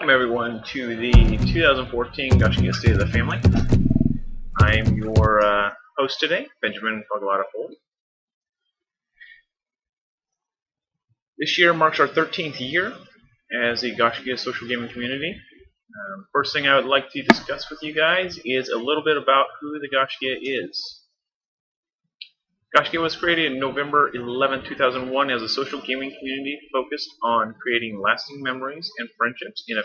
Welcome everyone to the 2014 Gaiscioch State of the Family. I am your host today, Benjamin Foghladha Foley. This year marks our 13th year as a Gaiscioch social gaming community. First thing I would like to discuss with you guys is a little bit about who the Gaiscioch is. Gaiscioch was created in November 11, 2001 as a social gaming community focused on creating lasting memories and friendships in a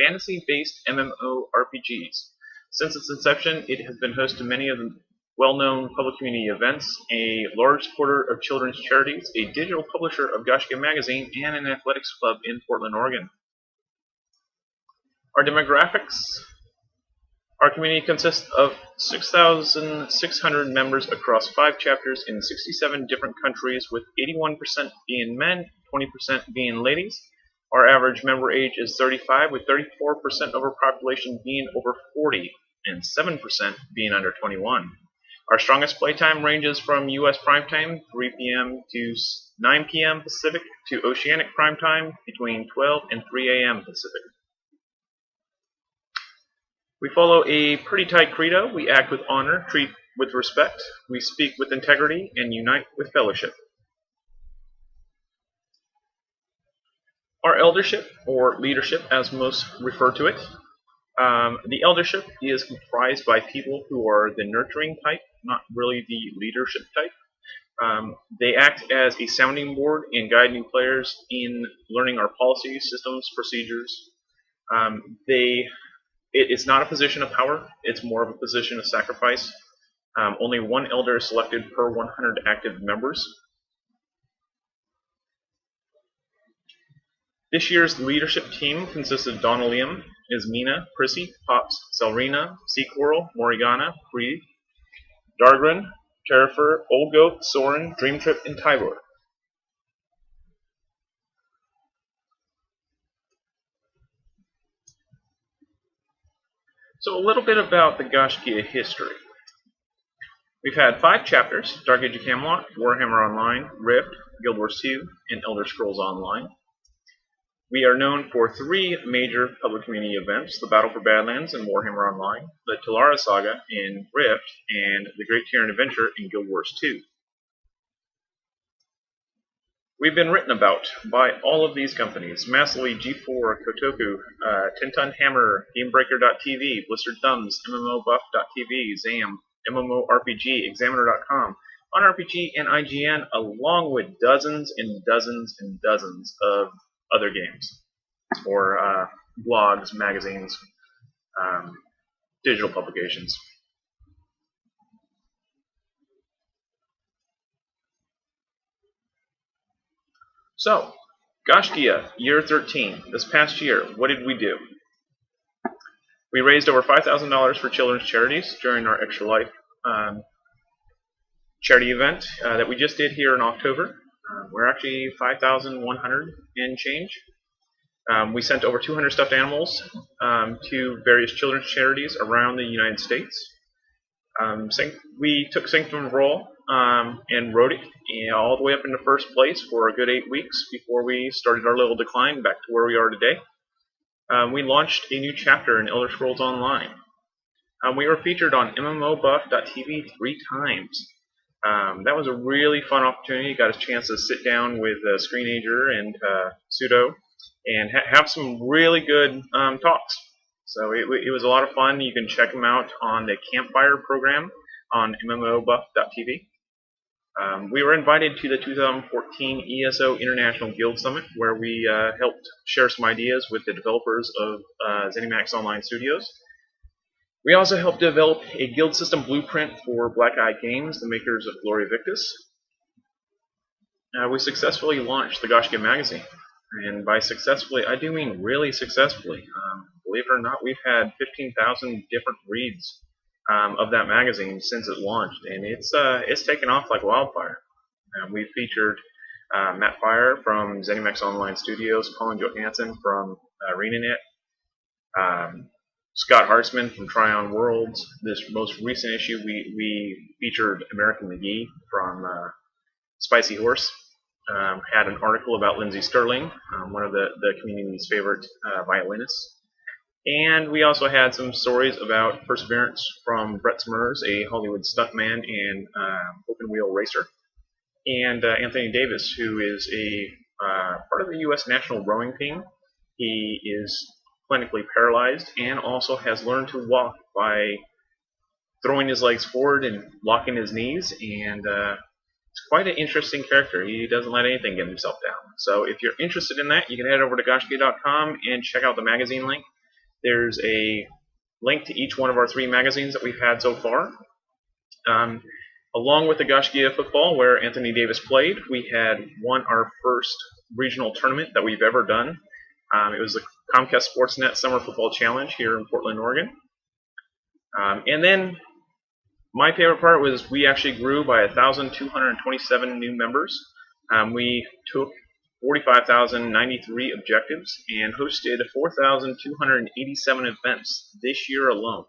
fantasy-based MMORPGs. Since its inception, it has been host to many of the well-known public community events, a large supporter of children's charities, a digital publisher of Gaiscioch Magazine, and an athletics club in Portland, Oregon. Our demographics. Our community consists of 6,600 members across 5 chapters in 67 different countries, with 81% being men, 20% being ladies. Our average member age is 35, with 34% of our population being over 40 and 7% being under 21. Our strongest playtime ranges from U.S. primetime, 3 p.m. to 9 p.m. Pacific, to Oceanic primetime, between 12 and 3 a.m. Pacific. We follow a pretty tight credo. We act with honor, treat with respect, we speak with integrity, and unite with fellowship. Our eldership, or leadership as most refer to it. The eldership is comprised by people who are the nurturing type, not really the leadership type. They act as a sounding board and guide new players in learning our policies, systems, procedures. It is not a position of power, it's more of a position of sacrifice. Only one elder is selected per 100 active members. This year's leadership team consists of Donna Liam, Ismina, Prissy, Pops, Selrina, Seacoral, Morigana, Creed, Dargren, Terrifer, Old Goat, Soren, Dreamtrip, and Tybor. So a little bit about the Gaiscioch history. We've had 5 chapters: Dark Age of Camelot, Warhammer Online, Rift, Guild Wars 2, and Elder Scrolls Online. We are known for 3 major public community events: the Battle for Badlands in Warhammer Online, the Telara Saga in Rift, and the Great Tyrant Adventure in Guild Wars 2. We've been written about by all of these companies: Massily, G4, Kotoku, 10-Ton Hammer, GameBreaker.tv, Blistered Thumbs, MMOBuff.tv, ZAM, MMORPG, Examiner.com, OnRPG, and IGN, along with dozens and dozens and dozens of other games, or blogs, magazines, digital publications. So, Gaiscioch, year 13. This past year, what did we do? We raised over $5,000 for children's charities during our Extra Life charity event that we just did here in October. We're actually 5,100 and change. We sent over 200 stuffed animals to various children's charities around the United States. We took Sanctum Roll and rode it all the way up into first place for a good 8 weeks before we started our little decline back to where we are today. We launched a new chapter in Elder Scrolls Online. We were featured on MMOBuff.tv 3 times. That was a really fun opportunity. Got a chance to sit down with Screenager and Pseudo and have some really good talks. So it was a lot of fun. You can check them out on the Campfire program on MMOBuff.tv. We were invited to the 2014 ESO International Guild Summit, where we helped share some ideas with the developers of ZeniMax Online Studios. We also helped develop a guild system blueprint for Black Eye Games, the makers of Glory Victus. We successfully launched the Gaiscioch Magazine. And by successfully, I do mean really successfully. Believe it or not, we've had 15,000 different reads of that magazine since it launched, and it's taken off like wildfire. We featured Matt Fire from ZeniMax Online Studios, Colin Johansson from ArenaNet, Scott Hartzman from Tryon Worlds. This most recent issue, we featured American McGee from Spicy Horse. Had an article about Lindsey Sterling, one of the community's favorite violinists. And we also had some stories about perseverance from Brett Smers, a Hollywood stuntman and open wheel racer, and Anthony Davis, who is a part of the U.S. national rowing team. He is clinically paralyzed and also has learned to walk by throwing his legs forward and locking his knees, and it's quite an interesting character. He doesn't let anything get himself down. So if you're interested in that, you can head over to Gaiscioch.com and check out the magazine link. There's a link to each one of our 3 magazines that we've had so far. Along with the Gaiscioch football, where Anthony Davis played, we had won our first regional tournament that we've ever done. It was the Comcast Sportsnet Summer Football Challenge here in Portland, Oregon. And then my favorite part was we actually grew by 1,227 new members. We took 45,093 objectives and hosted 4,287 events this year alone.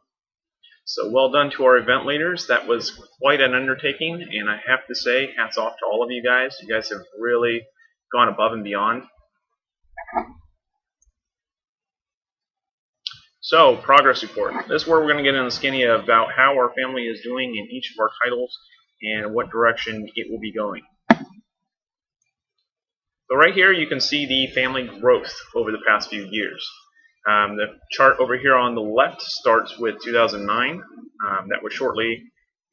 So well done to our event leaders. That was quite an undertaking, and I have to say, hats off to all of you guys. You guys have really gone above and beyond. So, progress report. This is where we're going to get in the skinny about how our family is doing in each of our titles and what direction it will be going. So right here you can see the family growth over the past few years. The chart over here on the left starts with 2009. That was shortly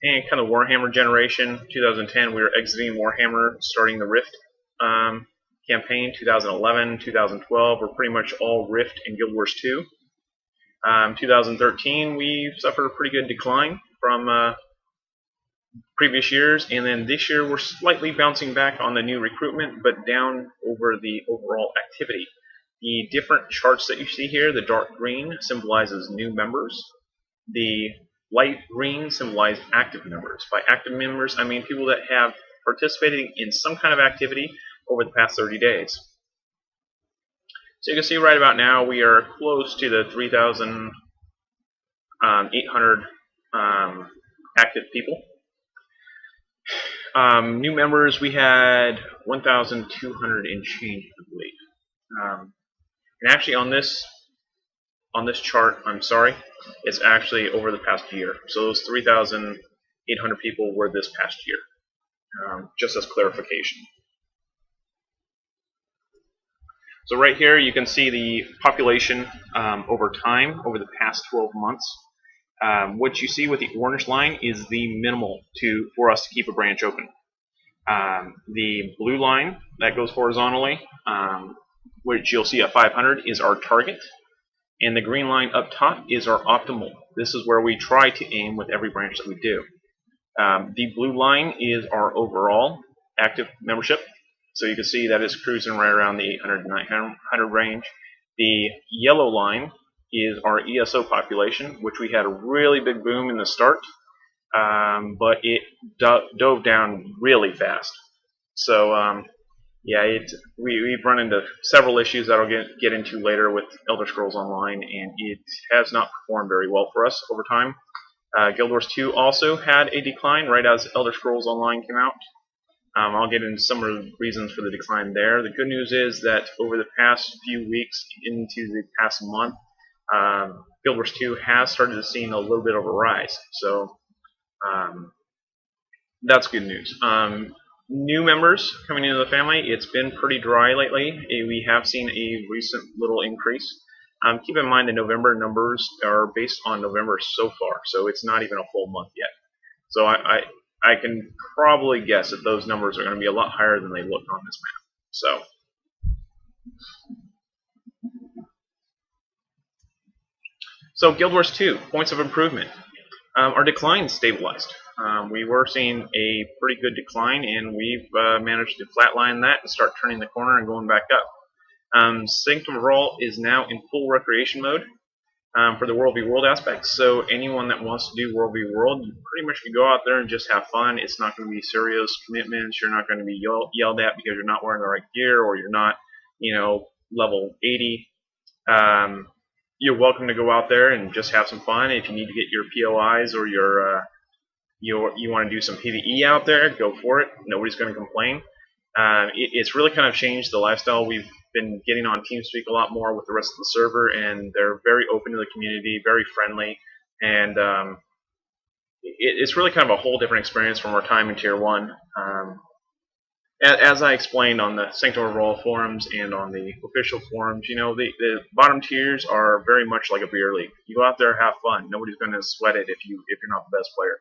kind of Warhammer generation. 2010 we were exiting Warhammer, starting the Rift campaign. 2011, 2012 were pretty much all Rift and Guild Wars 2. 2013 we suffered a pretty good decline from previous years, and then this year we're slightly bouncing back on the new recruitment, but down over the overall activity. The different charts that you see here, the dark green symbolizes new members. The light green symbolizes active members. By active members, I mean people that have participated in some kind of activity over the past 30 days. So you can see right about now we are close to the 3,800 active people. New members, we had 1,200 and change, I believe. And actually on this chart, I'm sorry, it's actually over the past year. So those 3,800 people were this past year, just as clarification. So right here you can see the population over time, over the past 12 months. What you see with the orange line is the minimal for us to keep a branch open. The blue line that goes horizontally, which you'll see at 500, is our target. And the green line up top is our optimal. This is where we try to aim with every branch that we do. The blue line is our overall active membership. So you can see that it's cruising right around the 800 to 900 range. The yellow line is our ESO population, which we had a really big boom in the start, but it dove down really fast. So yeah, we've run into several issues that I'll get into later with Elder Scrolls Online, and it has not performed very well for us over time. Guild Wars 2 also had a decline right as Elder Scrolls Online came out. I'll get into some of the reasons for the decline there. The good news is that over the past few weeks into the past month, Guild Wars 2 has started to see a little bit of a rise. So that's good news. New members coming into the family, it's been pretty dry lately. We have seen a recent little increase. Keep in mind the November numbers are based on November so far, so it's not even a full month yet. So I can probably guess that those numbers are going to be a lot higher than they look on this map. So Guild Wars 2, points of improvement. Our decline stabilized. We were seeing a pretty good decline, and we've managed to flatline that and start turning the corner and going back up. Sanctum of All is now in full recreation mode for the World v. World aspects, so anyone that wants to do World v. World, you pretty much can go out there and just have fun. It's not going to be serious commitments. You're not going to be yelled at because you're not wearing the right gear or you're not, level 80. You're welcome to go out there and just have some fun. If you need to get your POIs or you want to do some PvE out there, go for it. Nobody's going to complain. It's really kind of changed the lifestyle we've been getting on TeamSpeak a lot more with the rest of the server, and they're very open to the community, very friendly, and it's really kind of a whole different experience from our time in Tier 1. As I explained on the Sanctum of Roll forums and on the official forums, the bottom tiers are very much like a beer league. You go out there, have fun. Nobody's going to sweat it if you're not the best player.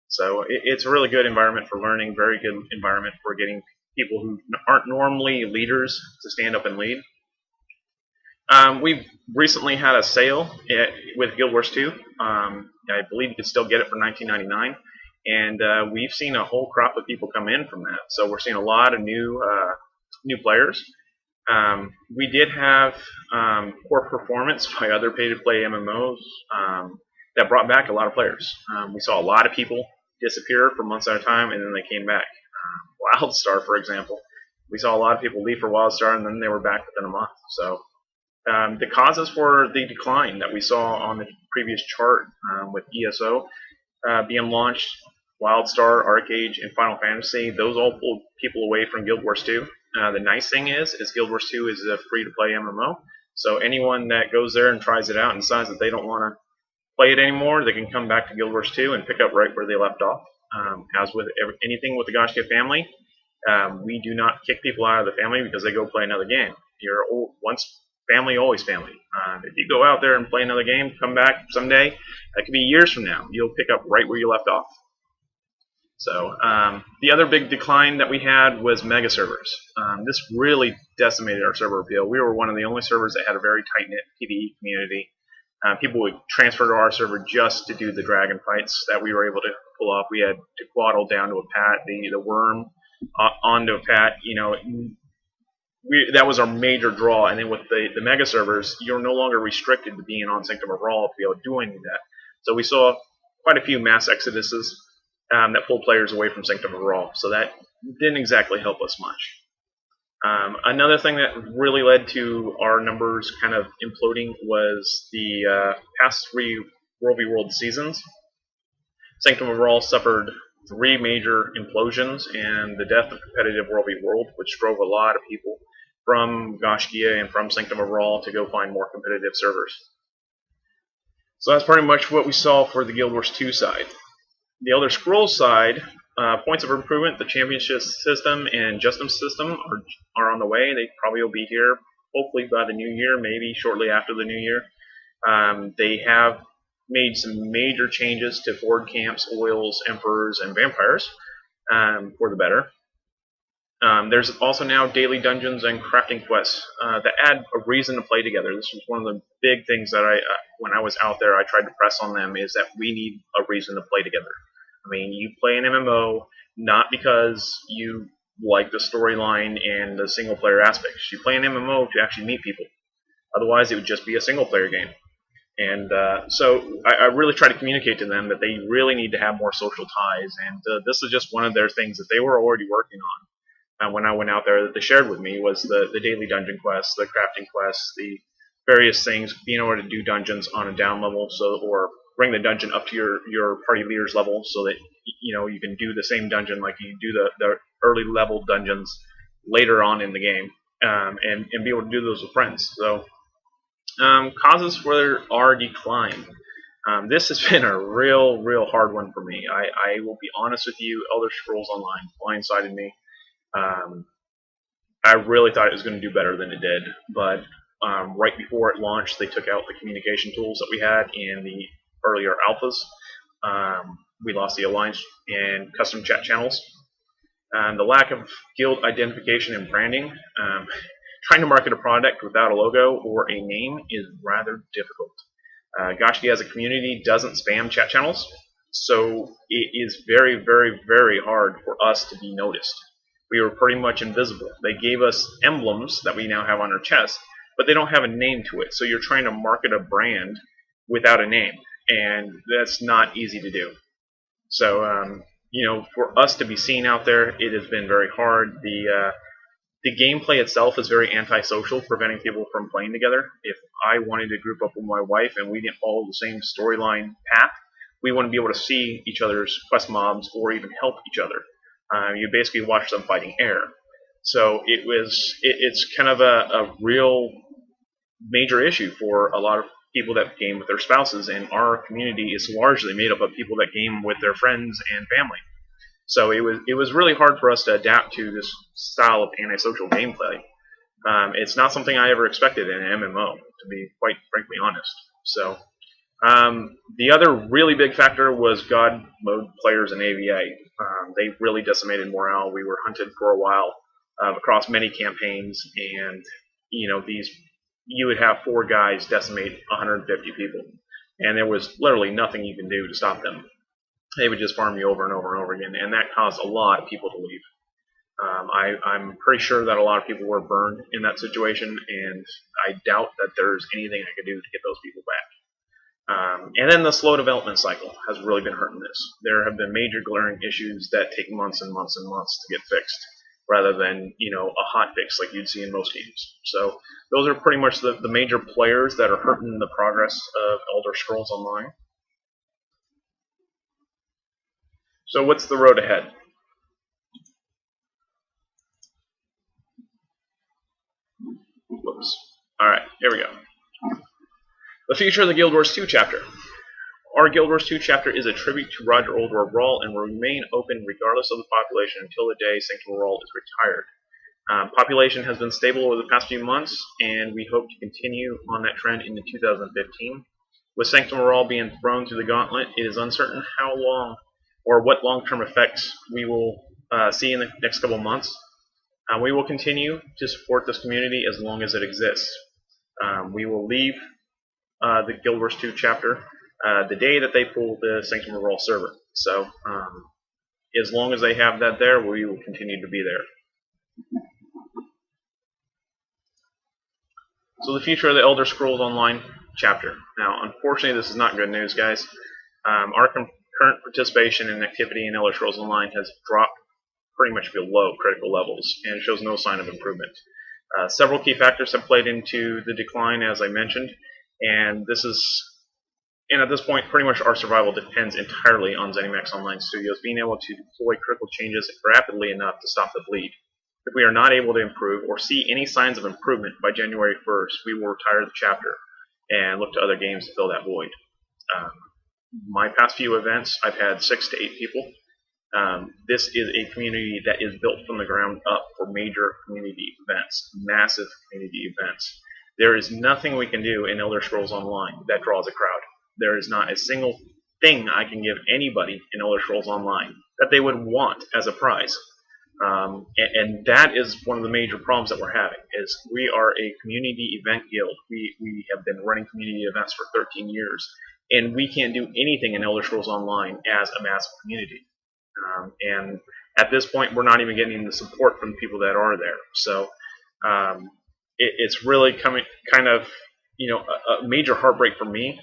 So it's a really good environment for learning, very good environment for getting people who aren't normally leaders to stand up and lead. We've recently had a sale with Guild Wars 2. I believe you can still get it for $19.99. And we've seen a whole crop of people come in from that. So we're seeing a lot of new players. We did have poor performance by other pay-to-play MMOs that brought back a lot of players. We saw a lot of people disappear for months at a time, and then they came back. WildStar, for example. We saw a lot of people leave for WildStar, and then they were back within a month. So the causes for the decline that we saw on the previous chart with ESO being launched, WildStar, Arcade, and Final Fantasy, those all pulled people away from Guild Wars 2. The nice thing is Guild Wars 2 is a free-to-play MMO, so anyone that goes there and tries it out and decides that they don't want to play it anymore, they can come back to Guild Wars 2 and pick up right where they left off. As with anything with the Gaiscioch family, we do not kick people out of the family because they go play another game. You're once family, always family. If you go out there and play another game, come back someday, that could be years from now. You'll pick up right where you left off. So the other big decline that we had was mega servers. This really decimated our server appeal. We were one of the only servers that had a very tight-knit PvE community. People would transfer to our server just to do the dragon fights that we were able to pull off. We had to Quaddle down to a pat, the worm onto a pat. That was our major draw. And then with the mega servers, you're no longer restricted to being on Sanctum of Raw to be able to do any of that. So we saw quite a few mass exoduses that pulled players away from Sanctum of Raw. So that didn't exactly help us much. Another thing that really led to our numbers kind of imploding was the past 3 World v World seasons. Sanctum of Raw suffered 3 major implosions and the death of competitive World v World, which drove a lot of people from Gaiscioch and from Sanctum of Raw to go find more competitive servers. So that's pretty much what we saw for the Guild Wars 2 side. The Elder Scrolls side, points of improvement, the championship system and justice system are on the way. They probably will be here hopefully by the new year, maybe shortly after the new year. They have made some major changes to Ford camps, oils, emperors, and vampires for the better. There's also now daily dungeons and crafting quests that add a reason to play together. This was one of the big things that when I was out there, I tried to press on them, is that we need a reason to play together. I mean, you play an MMO not because you like the storyline and the single-player aspects. You play an MMO to actually meet people. Otherwise, it would just be a single-player game. And so I really try to communicate to them that they really need to have more social ties. And this is just one of their things that they were already working on. When I went out there, that they shared with me was the daily dungeon quests, the crafting quests, the various things, being able to do dungeons on a down level, or bring the dungeon up to your party leader's level, so that you can do the same dungeon like you do the early level dungeons later on in the game, and be able to do those with friends. So causes for our decline. This has been a real hard one for me. I will be honest with you, Elder Scrolls Online blindsided me. I really thought it was going to do better than it did, but right before it launched, they took out the communication tools that we had in the earlier alphas. We lost the alliance and custom chat channels. The lack of guild identification and branding. Trying to market a product without a logo or a name is rather difficult. Gaiscioch as a community doesn't spam chat channels, so it is very hard for us to be noticed. We were pretty much invisible. They gave us emblems that we now have on our chest, but they don't have a name to it. So you're trying to market a brand without a name, and that's not easy to do. So, for us to be seen out there, it has been very hard. The gameplay itself is very antisocial, preventing people from playing together. If I wanted to group up with my wife and we didn't follow the same storyline path, we wouldn't be able to see each other's quest mobs or even help each other. You basically watch them fighting air. So it's kind of a real major issue for a lot of people that game with their spouses, and our community is largely made up of people that game with their friends and family. So it was really hard for us to adapt to this style of antisocial gameplay. It's not something I ever expected in an MMO, to be quite frankly honest. So the other really big factor was God mode players in AVA. They really decimated morale. We were hunted for a while across many campaigns, and you would have 4 guys decimate 150 people, and there was literally nothing you can do to stop them. They would just farm you over and over and over again, and that caused a lot of people to leave. I'm pretty sure that a lot of people were burned in that situation, and I doubt that there's anything I could do to get those people back. And then the slow development cycle has really been hurting this. There have been major glaring issues that take months and months and months to get fixed, rather than a hot fix like you'd see in most games. So those are pretty much the major players that are hurting the progress of Elder Scrolls Online. So what's the road ahead? Whoops. Alright, here we go. The future of the Guild Wars 2 chapter. Our Guild Wars 2 chapter is a tribute to Roger Old World Rawl and will remain open regardless of the population until the day Sanctum Rawl is retired. Population has been stable over the past few months, and we hope to continue on that trend into 2015. With Sanctum Rawl being thrown through the gauntlet, it is uncertain how long or what long-term effects we will see in the next couple months. We will continue to support this community as long as it exists. We will leave the Guild Wars 2 chapter the day that they pull the Sanctum Rawl server. So as long as they have that there, we will continue to be there. So the future of the Elder Scrolls Online chapter. Now, unfortunately, this is not good news, guys. Our current participation and activity in Elder Scrolls Online has dropped pretty much below critical levels and shows no sign of improvement. Several key factors have played into the decline, as I mentioned, and at this point, pretty much our survival depends entirely on ZeniMax Online Studios being able to deploy critical changes rapidly enough to stop the bleed. If we are not able to improve or see any signs of improvement by January 1st, we will retire the chapter and look to other games to fill that void. My past few events, I've had 6 to 8 people. This is a community that is built from the ground up for major community events, massive community events. There is nothing we can do in Elder Scrolls Online that draws a crowd. There is not a single thing I can give anybody in Elder Scrolls Online that they would want as a prize. And that is one of the major problems that we're having, is we are a community event guild. We have been running community events for 13 years, and we can't do anything in Elder Scrolls Online as a massive community. And at this point, we're not even getting the support from the people that are there. So it's really kind of a major heartbreak for me.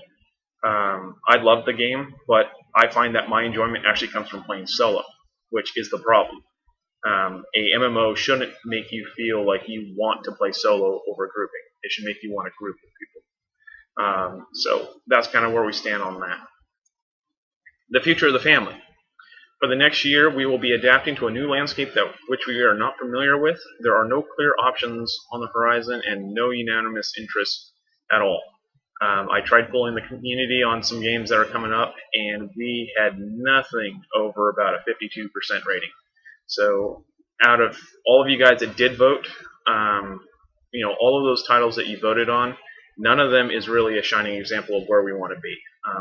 I love the game, but I find that my enjoyment actually comes from playing solo, which is the problem. A MMO shouldn't make you feel like you want to play solo over grouping. It should make you want a group of people. So that's kind of where we stand on that. The future of the family. For the next year, we will be adapting to a new landscape which we are not familiar with. There are no clear options on the horizon and no unanimous interest at all. I tried pulling the community on some games that are coming up, and we had nothing over about a 52% rating. So out of all of you guys that did vote, all of those titles that you voted on, none of them is really a shining example of where we want to be.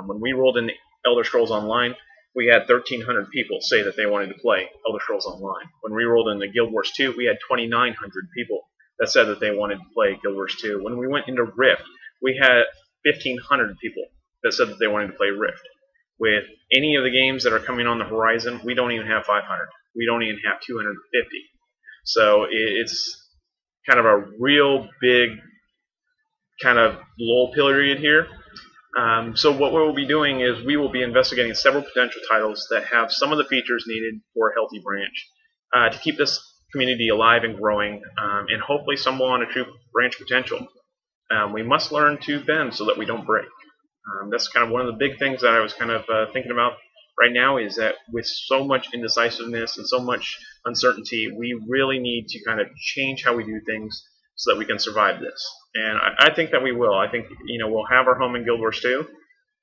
When we rolled in Elder Scrolls Online, we had 1,300 people say that they wanted to play Elder Scrolls Online. When we rolled into Guild Wars 2, we had 2,900 people that said that they wanted to play Guild Wars 2. When we went into Rift, we had 1,500 people that said that they wanted to play Rift. With any of the games that are coming on the horizon, we don't even have 500. We don't even have 250. So it's kind of a real big kind of lull period here. So what we'll be doing is we will be investigating several potential titles that have some of the features needed for a healthy branch to keep this community alive and growing, and hopefully some will on a true branch potential. We must learn to bend so that we don't break. That's kind of one of the big things that I was kind of thinking about right now is that with so much indecisiveness and so much uncertainty, we really need to kind of change how we do things so that we can survive this. And I think that we will. I think we'll have our home in Guild Wars 2,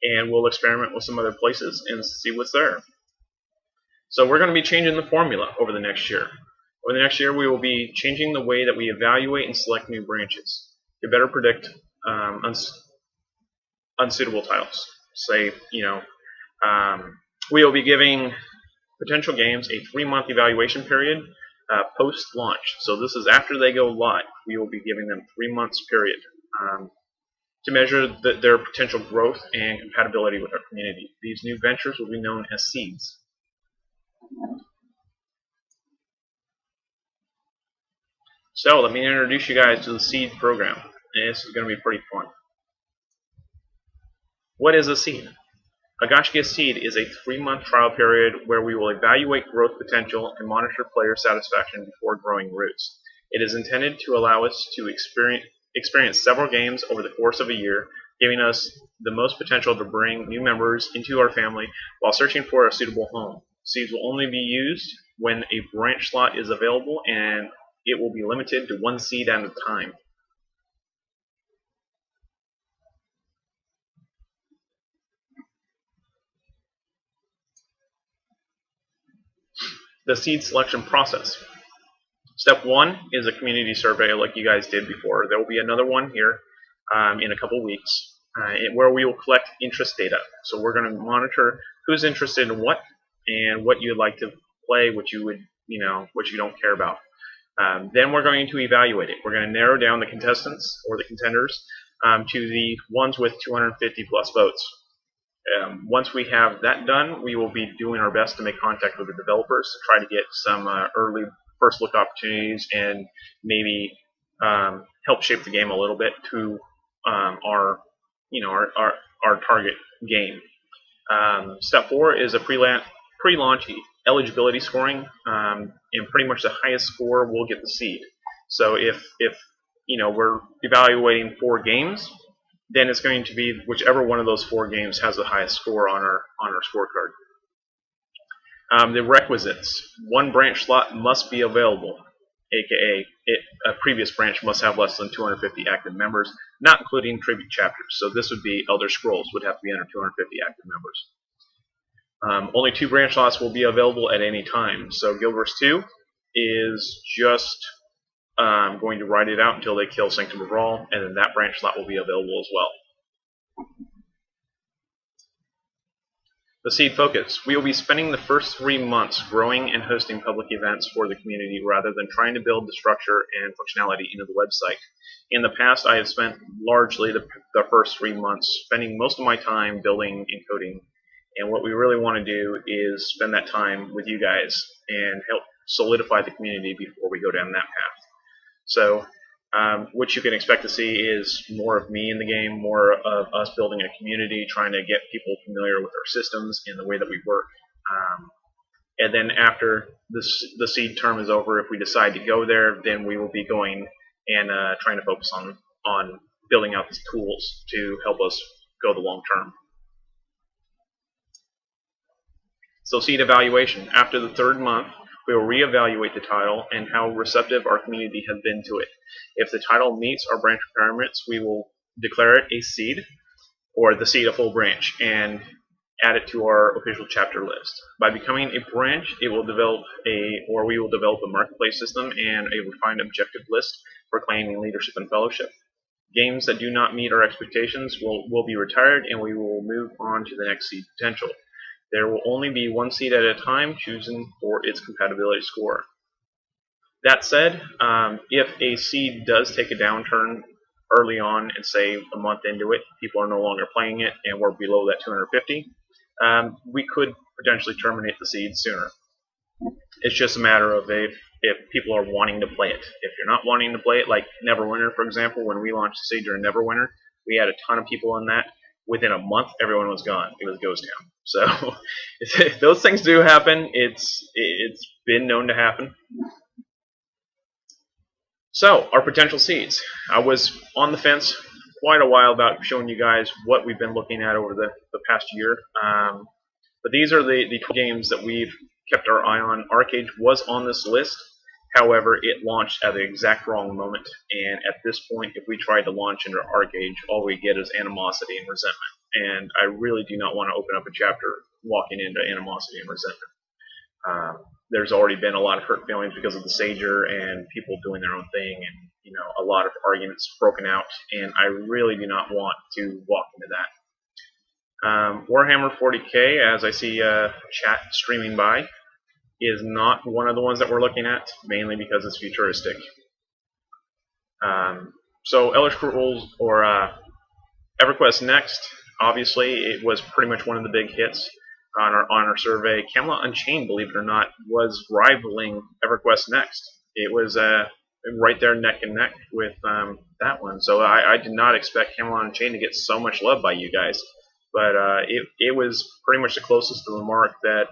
and we'll experiment with some other places and see what's there. So we're going to be changing the formula over the next year. Over the next year, we will be changing the way that we evaluate and select new branches to better predict unsuitable titles. Say, we will be giving potential games a 3-month evaluation period post-launch. So this is after they go live. We will be giving them 3 months period to measure their potential growth and compatibility with our community. These new ventures will be known as seeds. So let me introduce you guys to the seed program. And this is going to be pretty fun. What is a seed? A Gaiscioch seed is a 3-month trial period where we will evaluate growth potential and monitor player satisfaction before growing roots. It is intended to allow us to experience several games over the course of a year, giving us the most potential to bring new members into our family while searching for a suitable home. Seeds will only be used when a branch slot is available, and it will be limited to 1 seed at a time. The seed selection process. Step 1 is a community survey like you guys did before. There will be another one here in a couple weeks where we will collect interest data. So we're going to monitor who's interested in what and what you'd like to play, what you would, what you don't care about. Then we're going to evaluate it. We're going to narrow down the contestants or the contenders to the ones with 250 plus votes. Once we have that done, we will be doing our best to make contact with the developers to try to get some early first look opportunities and maybe help shape the game a little bit to our target game. Step 4 is a pre-launch eligibility scoring, and pretty much the highest score will get the seed. So if we're evaluating 4 games, then it's going to be whichever one of those 4 games has the highest score on our scorecard. The requisites: 1 branch slot must be available, aka a previous branch must have less than 250 active members, not including tribute chapters. So this would be Elder Scrolls would have to be under 250 active members. Only 2 branch slots will be available at any time. So Guild Wars 2 is just going to ride it out until they kill Sanctum of Brawl, and then that branch slot will be available as well. The seed focus. We will be spending the first 3 months growing and hosting public events for the community rather than trying to build the structure and functionality into the website. In the past, I have spent largely the first 3 months spending most of my time building and coding, and what we really want to do is spend that time with you guys and help solidify the community before we go down that path. So what you can expect to see is more of me in the game, more of us building a community, trying to get people familiar with our systems and the way that we work. And then after the seed term is over, if we decide to go there, then we will be going and trying to focus on building out these tools to help us go the long term. So seed evaluation. After the 3rd month, we will reevaluate the title and how receptive our community has been to it. If the title meets our branch requirements, we will declare it a seed, or the seed a full branch, and add it to our official chapter list. By becoming a branch, we will develop a marketplace system and a refined objective list for claiming leadership and fellowship. Games that do not meet our expectations will be retired, and we will move on to the next seed potential. There will only be 1 seed at a time, chosen for its compatibility score. That said, if a seed does take a downturn early on, and say a month into it, people are no longer playing it, and we're below that 250, we could potentially terminate the seed sooner. It's just a matter of if people are wanting to play it. If you're not wanting to play it, like Neverwinter, for example, when we launched the seed during Neverwinter, we had a ton of people in that. Within a month, everyone was gone. It was ghost town. So those things do happen. It's been known to happen. So our potential seeds. I was on the fence quite a while about showing you guys what we've been looking at over the past year. But these are the games that we've kept our eye on. Arcade was on this list. However, it launched at the exact wrong moment, and at this point, if we tried to launch into Arcade, all we get is animosity and resentment. And I really do not want to open up a chapter walking into animosity and resentment. There's already been a lot of hurt feelings because of the Sager and people doing their own thing, and a lot of arguments broken out, and I really do not want to walk into that. Warhammer 40k, as I see chat streaming by, is not one of the ones that we're looking at, mainly because it's futuristic. So Elder Scrolls or EverQuest Next, obviously, it was pretty much one of the big hits on our survey. Camelot Unchained, believe it or not, was rivaling EverQuest Next. It was right there neck and neck with that one. So I did not expect Camelot Unchained to get so much love by you guys, but it was pretty much the closest to the mark that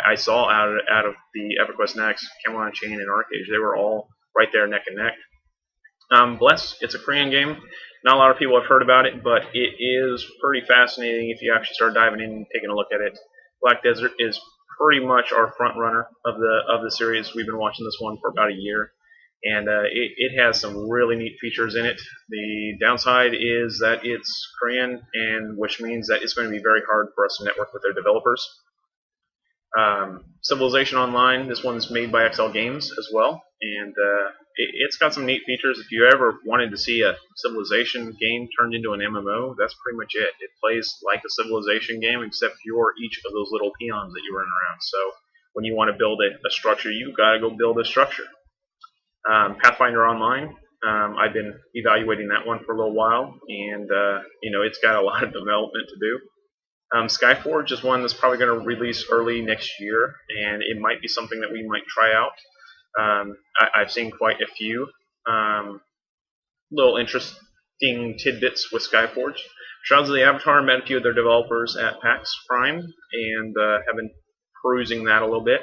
I saw out of the EverQuest Next, Camelot Unchained, and Arcade. They were all right there neck and neck. Bless, it's a Korean game. Not a lot of people have heard about it, but it is pretty fascinating if you actually start diving in and taking a look at it. Black Desert is pretty much our front runner of the series. We've been watching this one for about a year, and it has some really neat features in it. The downside is that it's Korean, and which means that it's going to be very hard for us to network with their developers. Civilization Online, this one's made by XL Games as well, and it's got some neat features. If you ever wanted to see a Civilization game turned into an MMO, that's pretty much it. It plays like a Civilization game, except you're each of those little peons that you run around. So when you want to build a structure, you've got to go build a structure. Pathfinder Online, I've been evaluating that one for a little while, and it's got a lot of development to do. Skyforge is one that's probably going to release early next year, and it might be something that we might try out. I've seen quite a few little interesting tidbits with Skyforge. Shrouds of the Avatar met a few of their developers at PAX Prime, and have been perusing that a little bit.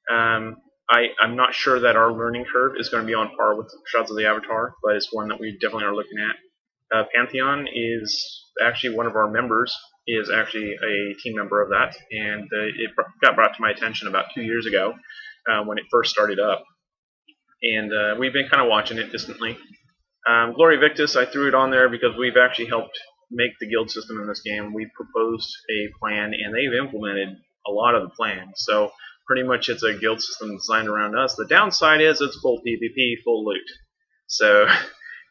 I'm not sure that our learning curve is going to be on par with Shrouds of the Avatar, but it's one that we definitely are looking at. Pantheon is actually one of our members, is actually a team member of that, and it got brought to my attention about 2 years ago when it first started up, and we've been kind of watching it distantly. Gloria Victis, I threw it on there because we've actually helped make the guild system in this game. We proposed a plan, and they've implemented a lot of the plan, so pretty much it's a guild system designed around us. The downside is it's full PvP, full loot, so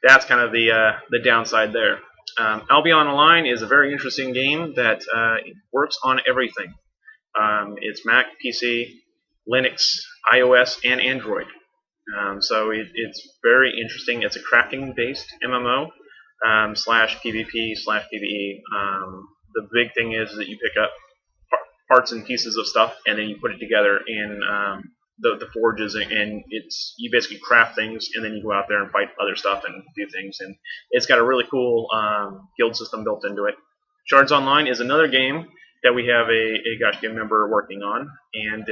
that's kind of the downside there. Albion Online is a very interesting game that works on everything. It's Mac, PC, Linux, iOS, and Android. So it's very interesting. It's a crafting-based MMO slash PvP slash PvE. The big thing is that you pick up parts and pieces of stuff, and then you put it together in the forges, and you basically craft things, and then you go out there and fight other stuff and do things, and it's got a really cool guild system built into it. Shards Online is another game that we have a Gaiscioch member working on, and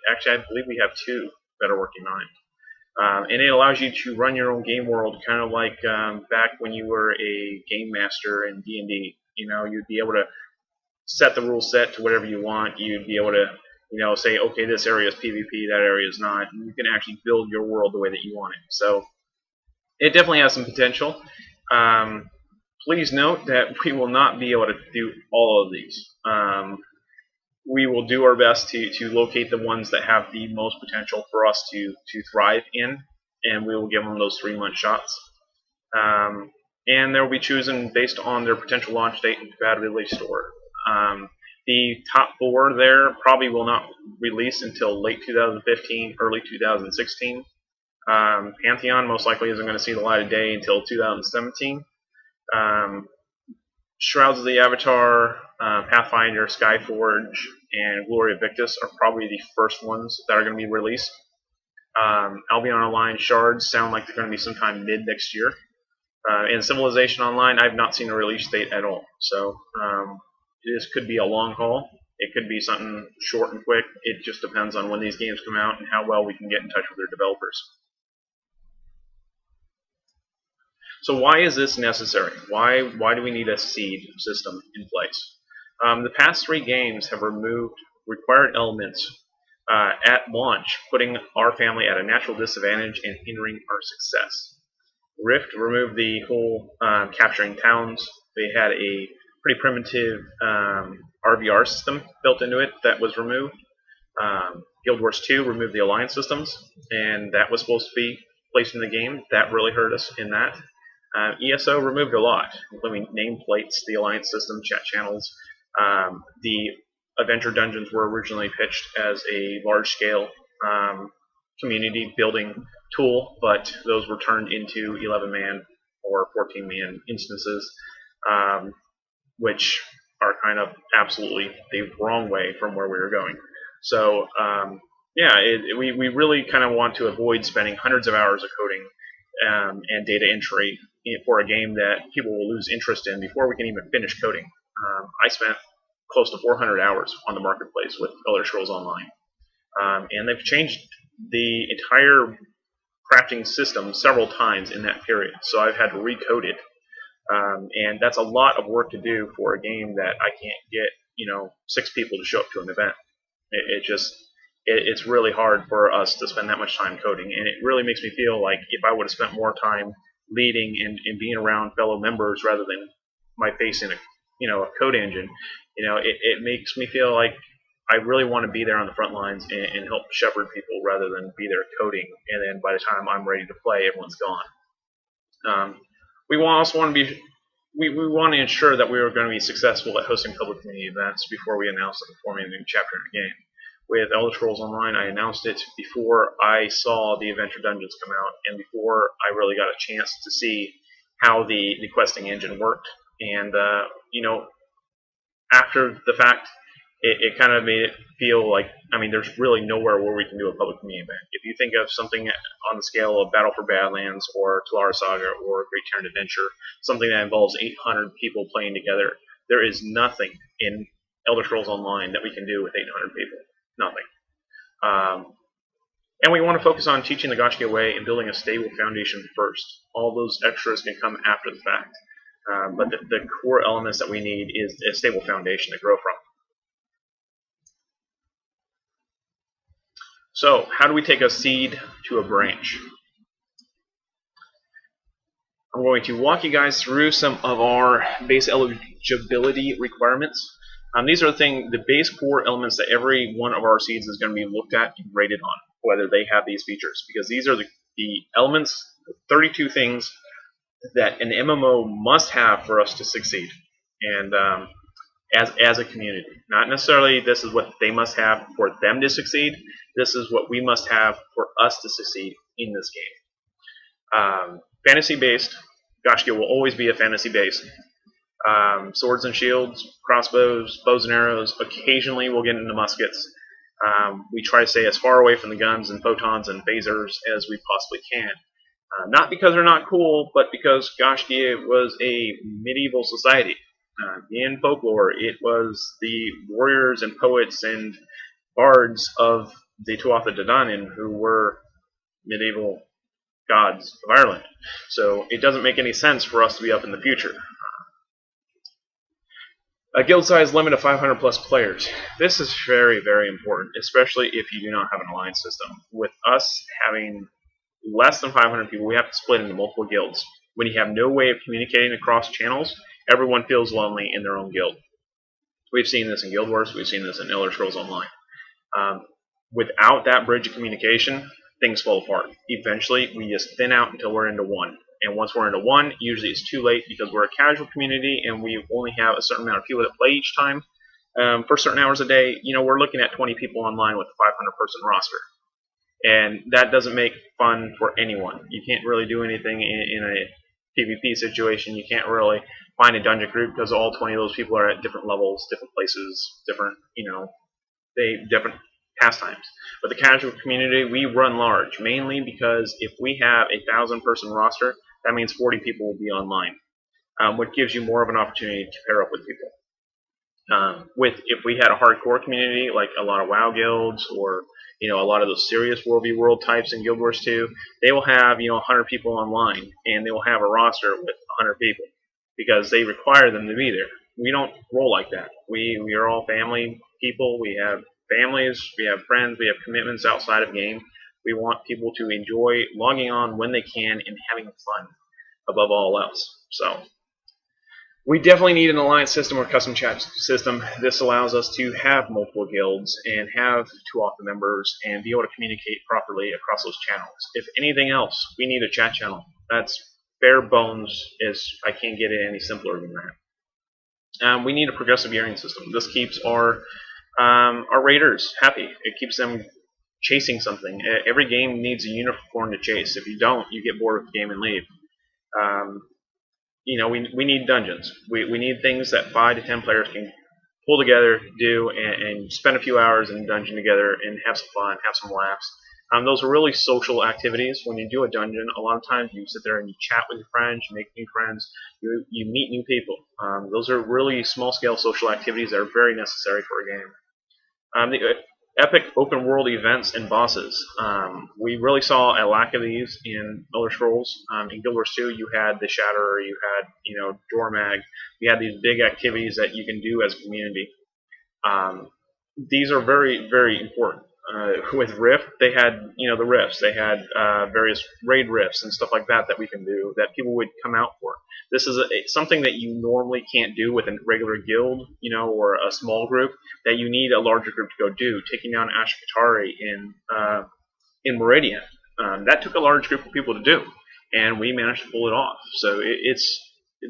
actually I believe we have two that are working on it. And it allows you to run your own game world, kind of like back when you were a game master in D&D. You'd be able to set the rule set to whatever you want. You'd be able to say, okay, this area is PvP, that area is not. And you can actually build your world the way that you want it. So it definitely has some potential. Please note that we will not be able to do all of these. We will do our best to locate the ones that have the most potential for us to thrive in, and we will give them those 3-month shots. And they will be chosen based on their potential launch date and compatibility store. The top 4 there probably will not release until late 2015, early 2016. Pantheon most likely isn't going to see the light of day until 2017. Shrouds of the Avatar, Pathfinder, Skyforge, and Gloria Victis are probably the first ones that are going to be released. Albion Online Shards sound like they're going to be sometime mid next year. And Civilization Online, I've not seen a release date at all. So this could be a long haul. It could be something short and quick. It just depends on when these games come out and how well we can get in touch with their developers. So why is this necessary? Why do we need a seed system in place? The past 3 games have removed required elements at launch, putting our family at a natural disadvantage and hindering our success. Rift removed the whole capturing towns. They had a pretty primitive RVR system built into it that was removed. Guild Wars 2 removed the alliance systems, and that was supposed to be placed in the game. That really hurt us in that. ESO removed a lot, including nameplates, the alliance system, chat channels. The adventure dungeons were originally pitched as a large-scale community building tool, but those were turned into 11-man or 14-man instances, which are kind of absolutely the wrong way from where we were going. So, yeah, we really kind of want to avoid spending hundreds of hours of coding and data entry for a game that people will lose interest in before we can even finish coding. I spent close to 400 hours on the marketplace with Elder Scrolls Online, and they've changed the entire crafting system several times in that period, so I've had to recode it, and that's a lot of work to do for a game that I can't get 6 people to show up to an event. It's really hard for us to spend that much time coding, and it really makes me feel like if I would have spent more time leading and being around fellow members rather than my face in a code engine, it makes me feel like I really want to be there on the front lines and help shepherd people rather than be there coding, and then by the time I'm ready to play, everyone's gone. We also want to be we want to ensure that we are going to be successful at hosting public community events before we announce that we're forming a new chapter in the game. With Elder Scrolls Online, I announced it before I saw the Adventure Dungeons come out, and before I really got a chance to see how the questing engine worked. And after the fact, it kind of made it feel like, there's really nowhere where we can do a public community event. If you think of something on the scale of Battle for Badlands or Tulara Saga or Great Terran Adventure, something that involves 800 people playing together, there is nothing in Elder Scrolls Online that we can do with 800 people. Nothing. And we want to focus on teaching the Gaiscioch way and building a stable foundation first. All those extras can come after the fact. But the core elements that we need is a stable foundation to grow from. So, how do we take a seed to a branch? I'm going to walk you guys through some of our base eligibility requirements. These are the base core elements that every one of our seeds is going to be looked at and rated on, whether they have these features. Because these are the elements, 32 things that an MMO must have for us to succeed. And as a community. Not necessarily this is what they must have for them to succeed. This is what we must have for us to succeed in this game. Fantasy-based. Gaiscioch will always be a fantasy-based. Swords and shields, crossbows, bows and arrows. Occasionally we'll get into muskets. We try to stay as far away from the guns and photons and phasers as we possibly can. Not because they're not cool, but because Gaiscioch was a medieval society. In folklore, it was the warriors and poets and bards of the Tuatha De Danann who were medieval gods of Ireland. So it doesn't make any sense for us to be up in the future. A guild size limit of 500 plus players. This is very, very important, especially if you do not have an alliance system. With us having less than 500 people, we have to split into multiple guilds. When you have no way of communicating across channels, everyone feels lonely in their own guild. We've seen this in Guild Wars, we've seen this in Elder Scrolls Online. Without that bridge of communication, things fall apart. Eventually, we just thin out until we're into one. And once we're into one, usually it's too late because we're a casual community and we only have a certain amount of people that play each time. For certain hours a day, we're looking at 20 people online with a 500-person roster. And that doesn't make fun for anyone. You can't really do anything in a PvP situation. You can't really find a dungeon group because all 20 of those people are at different levels, different places, different pastimes. But the casual community, we run large, mainly because if we have a 1,000-person roster, that means 40 people will be online, which gives you more of an opportunity to pair up with people. If we had a hardcore community, like a lot of WoW guilds or a lot of those serious World v World types in Guild Wars 2, they will have 100 people online, and they will have a roster with 100 people because they require them to be there. We don't roll like that. We are all family people. We have families, we have friends, we have commitments outside of game. We want people to enjoy logging on when they can and having fun above all else. So we definitely need an alliance system or custom chat system. This allows us to have multiple guilds and have 2 author members and be able to communicate properly across those channels. If anything else, we need a chat channel. That's bare bones. I can't get it any simpler than that. We need a progressive gearing system. This keeps our raiders happy. It keeps them chasing something. Every game needs a unicorn to chase. If you don't, you get bored with the game and leave. We need dungeons. We need things that 5 to 10 players can pull together, do, and spend a few hours in a dungeon together and have some fun, have some laughs. Those are really social activities. When you do a dungeon, a lot of times you sit there and you chat with your friends, you make new friends, you meet new people. Those are really small-scale social activities that are very necessary for a game. The epic open world events and bosses. We really saw a lack of these in Elder Scrolls. In Guild Wars 2, you had the Shatterer, you had Dormag. You had these big activities that you can do as a community. These are very, very important. With Rift, they had the rifts. They had various raid rifts and stuff like that we can do that people would come out for. This is something that you normally can't do with a regular guild, or a small group. That you need a larger group to go do. Taking down Ashkatari in Meridian, that took a large group of people to do, and we managed to pull it off. So it's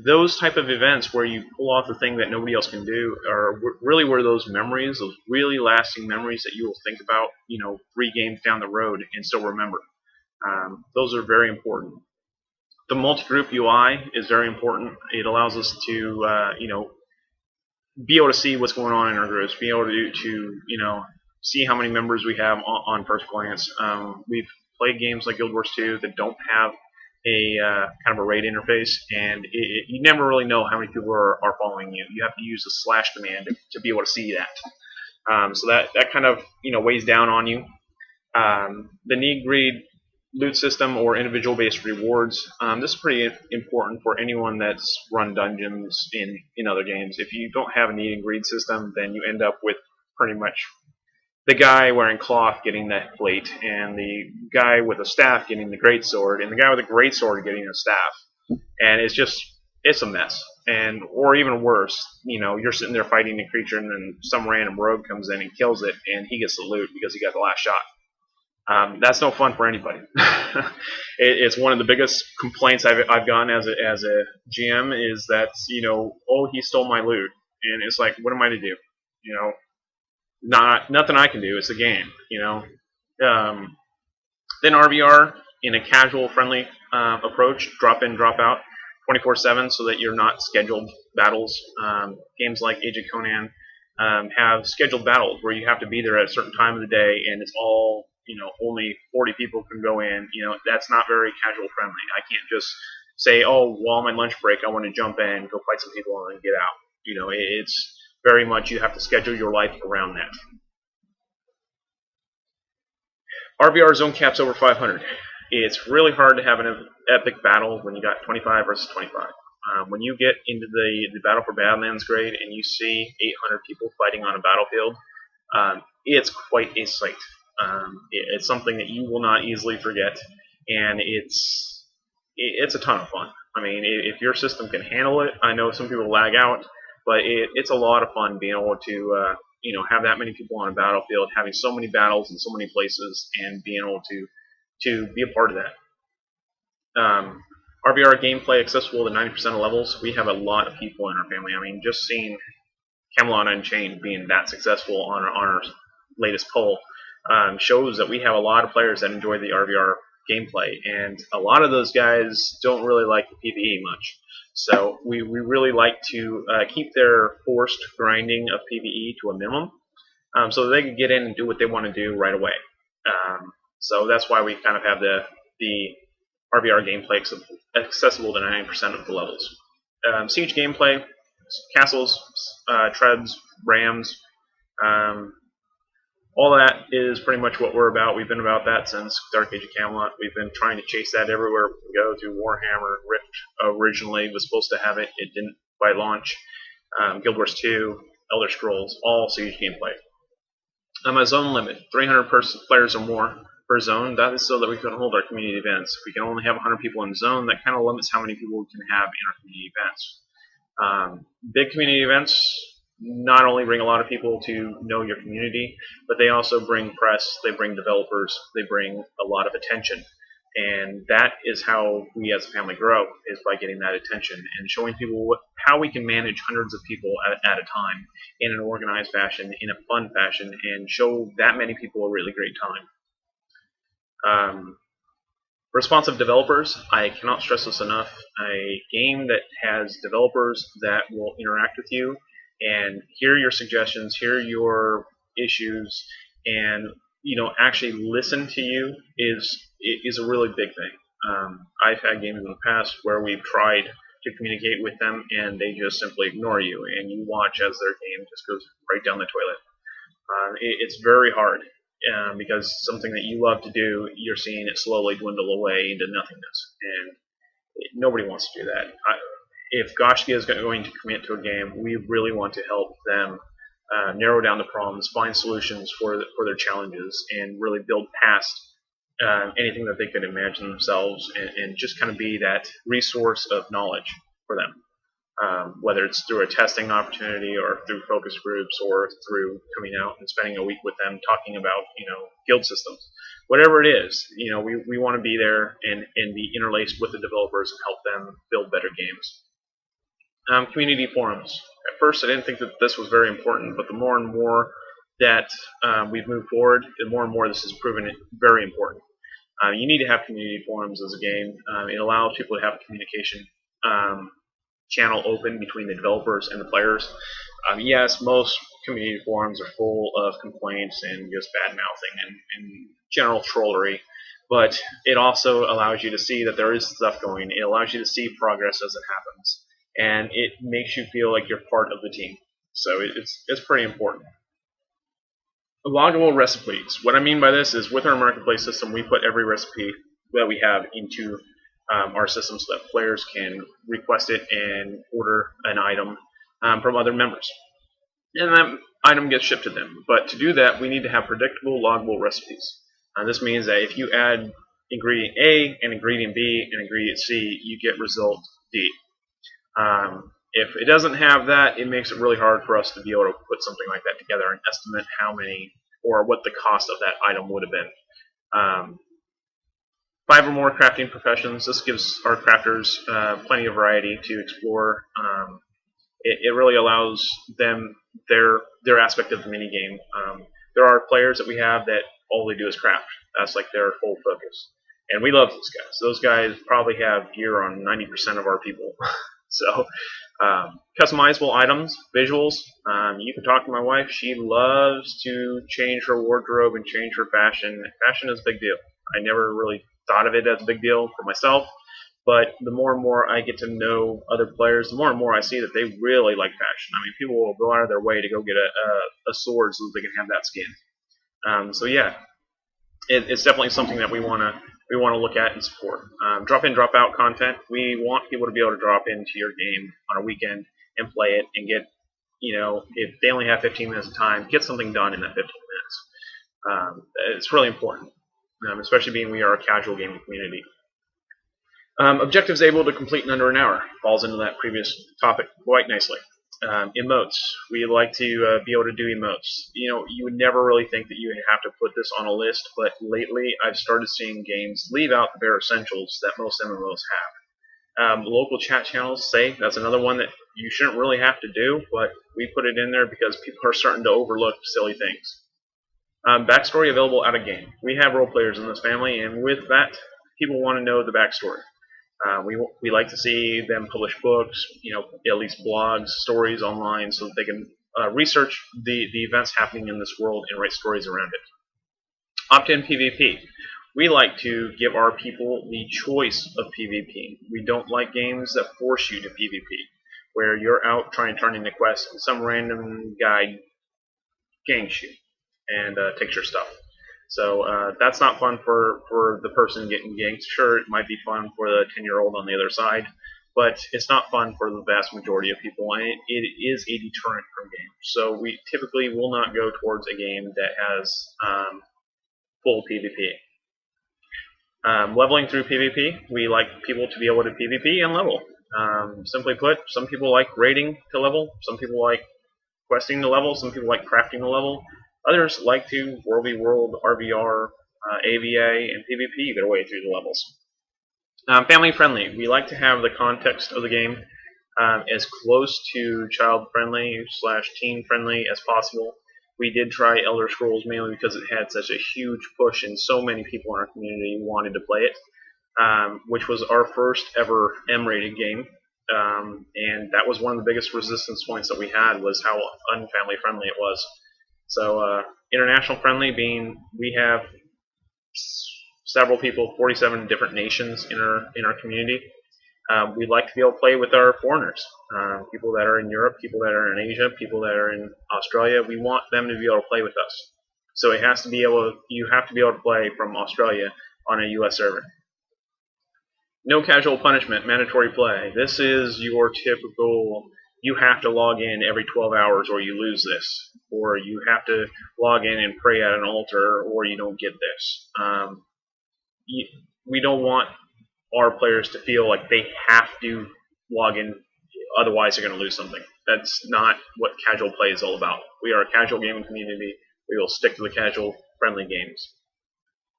those type of events where you pull off the thing that nobody else can do are really where those memories, those really lasting memories that you will think about, 3 games down the road and still remember. Those are very important. The multi-group UI is very important. It allows us to, be able to see what's going on in our groups, be able to see how many members we have on first glance. We've played games like Guild Wars 2 that don't have a kind of a raid interface, and you never really know how many people are following you. You have to use the slash command to be able to see that. So that kind of weighs down on you. The need greed loot system or individual based rewards. This is pretty important for anyone that's run dungeons in other games. If you don't have a need and greed system, then you end up with pretty much the guy wearing cloth getting the plate, and the guy with a staff getting the greatsword, and the guy with a greatsword getting a staff. And it's a mess. Or even worse, you're sitting there fighting a creature, and then some random rogue comes in and kills it, and he gets the loot because he got the last shot. That's no fun for anybody. It's one of the biggest complaints I've gotten as a GM is that oh, he stole my loot, and it's like, what am I to do? Nothing I can do. It's a game, Then RVR in a casual, friendly approach, drop in, drop out, 24/7, so that you're not scheduled battles. Games like Age of Conan have scheduled battles where you have to be there at a certain time of the day, and it's all only 40 people can go in. That's not very casual friendly. I can't just say, oh, while on my lunch break, I want to jump in, go fight some people, and then get out. It's very much you have to schedule your life around that. RVR zone caps over 500. It's really hard to have an epic battle when you got 25 versus 25. When you get into the Battle for Badlands grade and you see 800 people fighting on a battlefield, it's quite a sight. It's something that you will not easily forget, and it's a ton of fun. I mean, if your system can handle it, I know some people lag out, but it's a lot of fun being able to have that many people on a battlefield, having so many battles in so many places, and being able to be a part of that. RVR gameplay accessible to 90% of levels. We have a lot of people in our family. I mean, just seeing Camelot Unchained being that successful on our latest poll shows that we have a lot of players that enjoy the RVR gameplay, and a lot of those guys don't really like the PvE much. So we really like to keep their forced grinding of PvE to a minimum, so that they can get in and do what they want to do right away. So that's why we kind of have the RVR gameplay accessible to 90% of the levels. Siege gameplay, castles, trebs, rams, all that is pretty much what we're about. We've been about that since Dark Age of Camelot. We've been trying to chase that everywhere we go. Through Warhammer. Rift originally was supposed to have it. It didn't by launch. Guild Wars 2. Elder Scrolls, all Siege gameplay. A zone limit, 300 players or more per zone. That is so that we can hold our community events. If we can only have 100 people in zone, that kind of limits how many people we can have in our community events. Big community events not only bring a lot of people to know your community, but they also bring press, they bring developers, they bring a lot of attention. And that is how we as a family grow, is by getting that attention and showing people how we can manage hundreds of people at a time in an organized fashion, in a fun fashion, and show that many people a really great time. Responsive developers, I cannot stress this enough. A game that has developers that will interact with you and hear your suggestions, hear your issues, and actually listen to you is a really big thing. I've had games in the past where we've tried to communicate with them and they just simply ignore you, and you watch as their game just goes right down the toilet. It's very hard because something that you love to do, you're seeing it slowly dwindle away into nothingness, and nobody wants to do that. If Gaiscioch is going to commit to a game, we really want to help them narrow down the problems, find solutions for their challenges, and really build past anything that they could imagine themselves, and just kind of be that resource of knowledge for them. Whether it's through a testing opportunity or through focus groups or through coming out and spending a week with them talking about guild systems. Whatever it is, we want to be there and be interlaced with the developers and help them build better games. Community forums. At first I didn't think that this was very important, but the more and more that we've moved forward, the more and more this has proven very important. You need to have community forums as a game. It allows people to have a communication channel open between the developers and the players. Yes, most community forums are full of complaints and just bad mouthing and general trollery, but it also allows you to see that there is stuff going. It allows you to see progress as it happens, and it makes you feel like you're part of the team. So it's pretty important. Loggable recipes. What I mean by this is with our marketplace system, we put every recipe that we have into our system so that players can request it and order an item from other members. And that item gets shipped to them. But to do that, we need to have predictable, loggable recipes. This means that if you add ingredient A and ingredient B and ingredient C, you get result D. If it doesn't have that, it makes it really hard for us to be able to put something like that together and estimate how many or what the cost of that item would have been. 5 or more crafting professions. This gives our crafters plenty of variety to explore. It really allows them their aspect of the minigame. There are players that we have that all they do is craft. That's like their whole focus. And we love those guys. Those guys probably have gear on 90% of our people. So, customizable items, visuals. You can talk to my wife. She loves to change her wardrobe and change her fashion. Fashion is a big deal. I never really thought of it as a big deal for myself, but the more and more I get to know other players, the more and more I see that they really like fashion. I mean, people will go out of their way to go get a sword so that they can have that skin. So yeah, it's definitely something that we want to look at and support. Drop in, drop out content. We want people to be able to drop into your game on a weekend and play it and get, if they only have 15 minutes of time, get something done in that 15 minutes. It's really important, especially being we are a casual gaming community. Objectives able to complete in under an hour. Falls into that previous topic quite nicely. Emotes. We like to be able to do emotes. You would never really think that you would have to put this on a list, but lately I've started seeing games leave out the bare essentials that most MMOs have. Local chat channels, that's another one that you shouldn't really have to do, but we put it in there because people are starting to overlook silly things. Backstory available out of game. We have role players in this family, and with that, people want to know the backstory. We like to see them publish books, at least blogs, stories online, so that they can research the events happening in this world and write stories around it. Opt-in PvP. We like to give our people the choice of PvP. We don't like games that force you to PvP, where you're out trying to turn in a quest and some random guy ganks you and takes your stuff. So that's not fun for the person getting ganked. Sure, it might be fun for the 10-year-old on the other side, but it's not fun for the vast majority of people, and it is a deterrent from games. So we typically will not go towards a game that has full PvP. Leveling through PvP, we like people to be able to PvP and level. Simply put, some people like raiding to level, some people like questing to level, some people like crafting to level, others like to world, RVR, AVA, and PvP their way through the levels. Family friendly, we like to have the context of the game as close to child friendly / teen friendly as possible. We did try Elder Scrolls mainly because it had such a huge push and so many people in our community wanted to play it, which was our first ever M-rated game. And that was one of the biggest resistance points that we had, was how unfamily friendly it was. So international friendly being we have several people, 47 different nations in our community. We'd like to be able to play with our foreigners, people that are in Europe, people that are in Asia, people that are in Australia. We want them to be able to play with us. So you have to be able to play from Australia on a US server. No casual punishment, mandatory play. This is your typical, you have to log in every 12 hours or you lose this, or you have to log in and pray at an altar or you don't get this. We don't want our players to feel like they have to log in, otherwise they're going to lose something. That's not what casual play is all about. We are a casual gaming community. We will stick to the casual friendly games.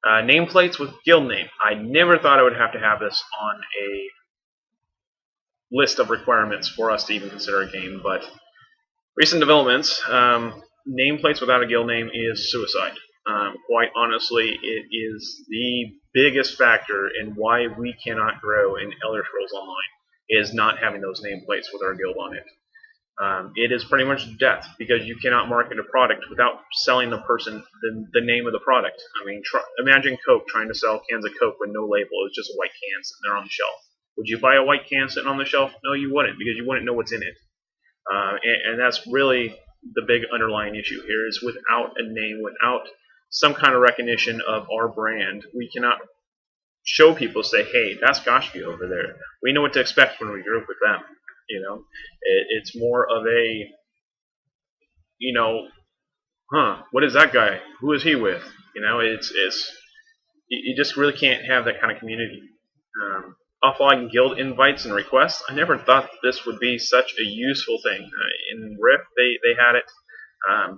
Nameplates with guild name. I never thought I would have to have this on a list of requirements for us to even consider a game, but recent developments, nameplates without a guild name is suicide. Quite honestly, it is the biggest factor in why we cannot grow in Elder Scrolls Online, is not having those nameplates with our guild on it. It is pretty much death, because you cannot market a product without selling the person the name of the product. I mean, imagine Coke trying to sell cans of Coke with no label. It's just a white can sitting there on the shelf. Would you buy a white can sitting on the shelf? No, you wouldn't, because you wouldn't know what's in it. And that's really the big underlying issue here, is without a name, without some kind of recognition of our brand, we cannot show people, say, hey, that's Gaiscioch over there. We know what to expect when we group with them. You know, it's more of a, what is that guy? Who is he with? You know, you just really can't have that kind of community. Offline guild invites and requests. I never thought this would be such a useful thing. In Rift, they had it.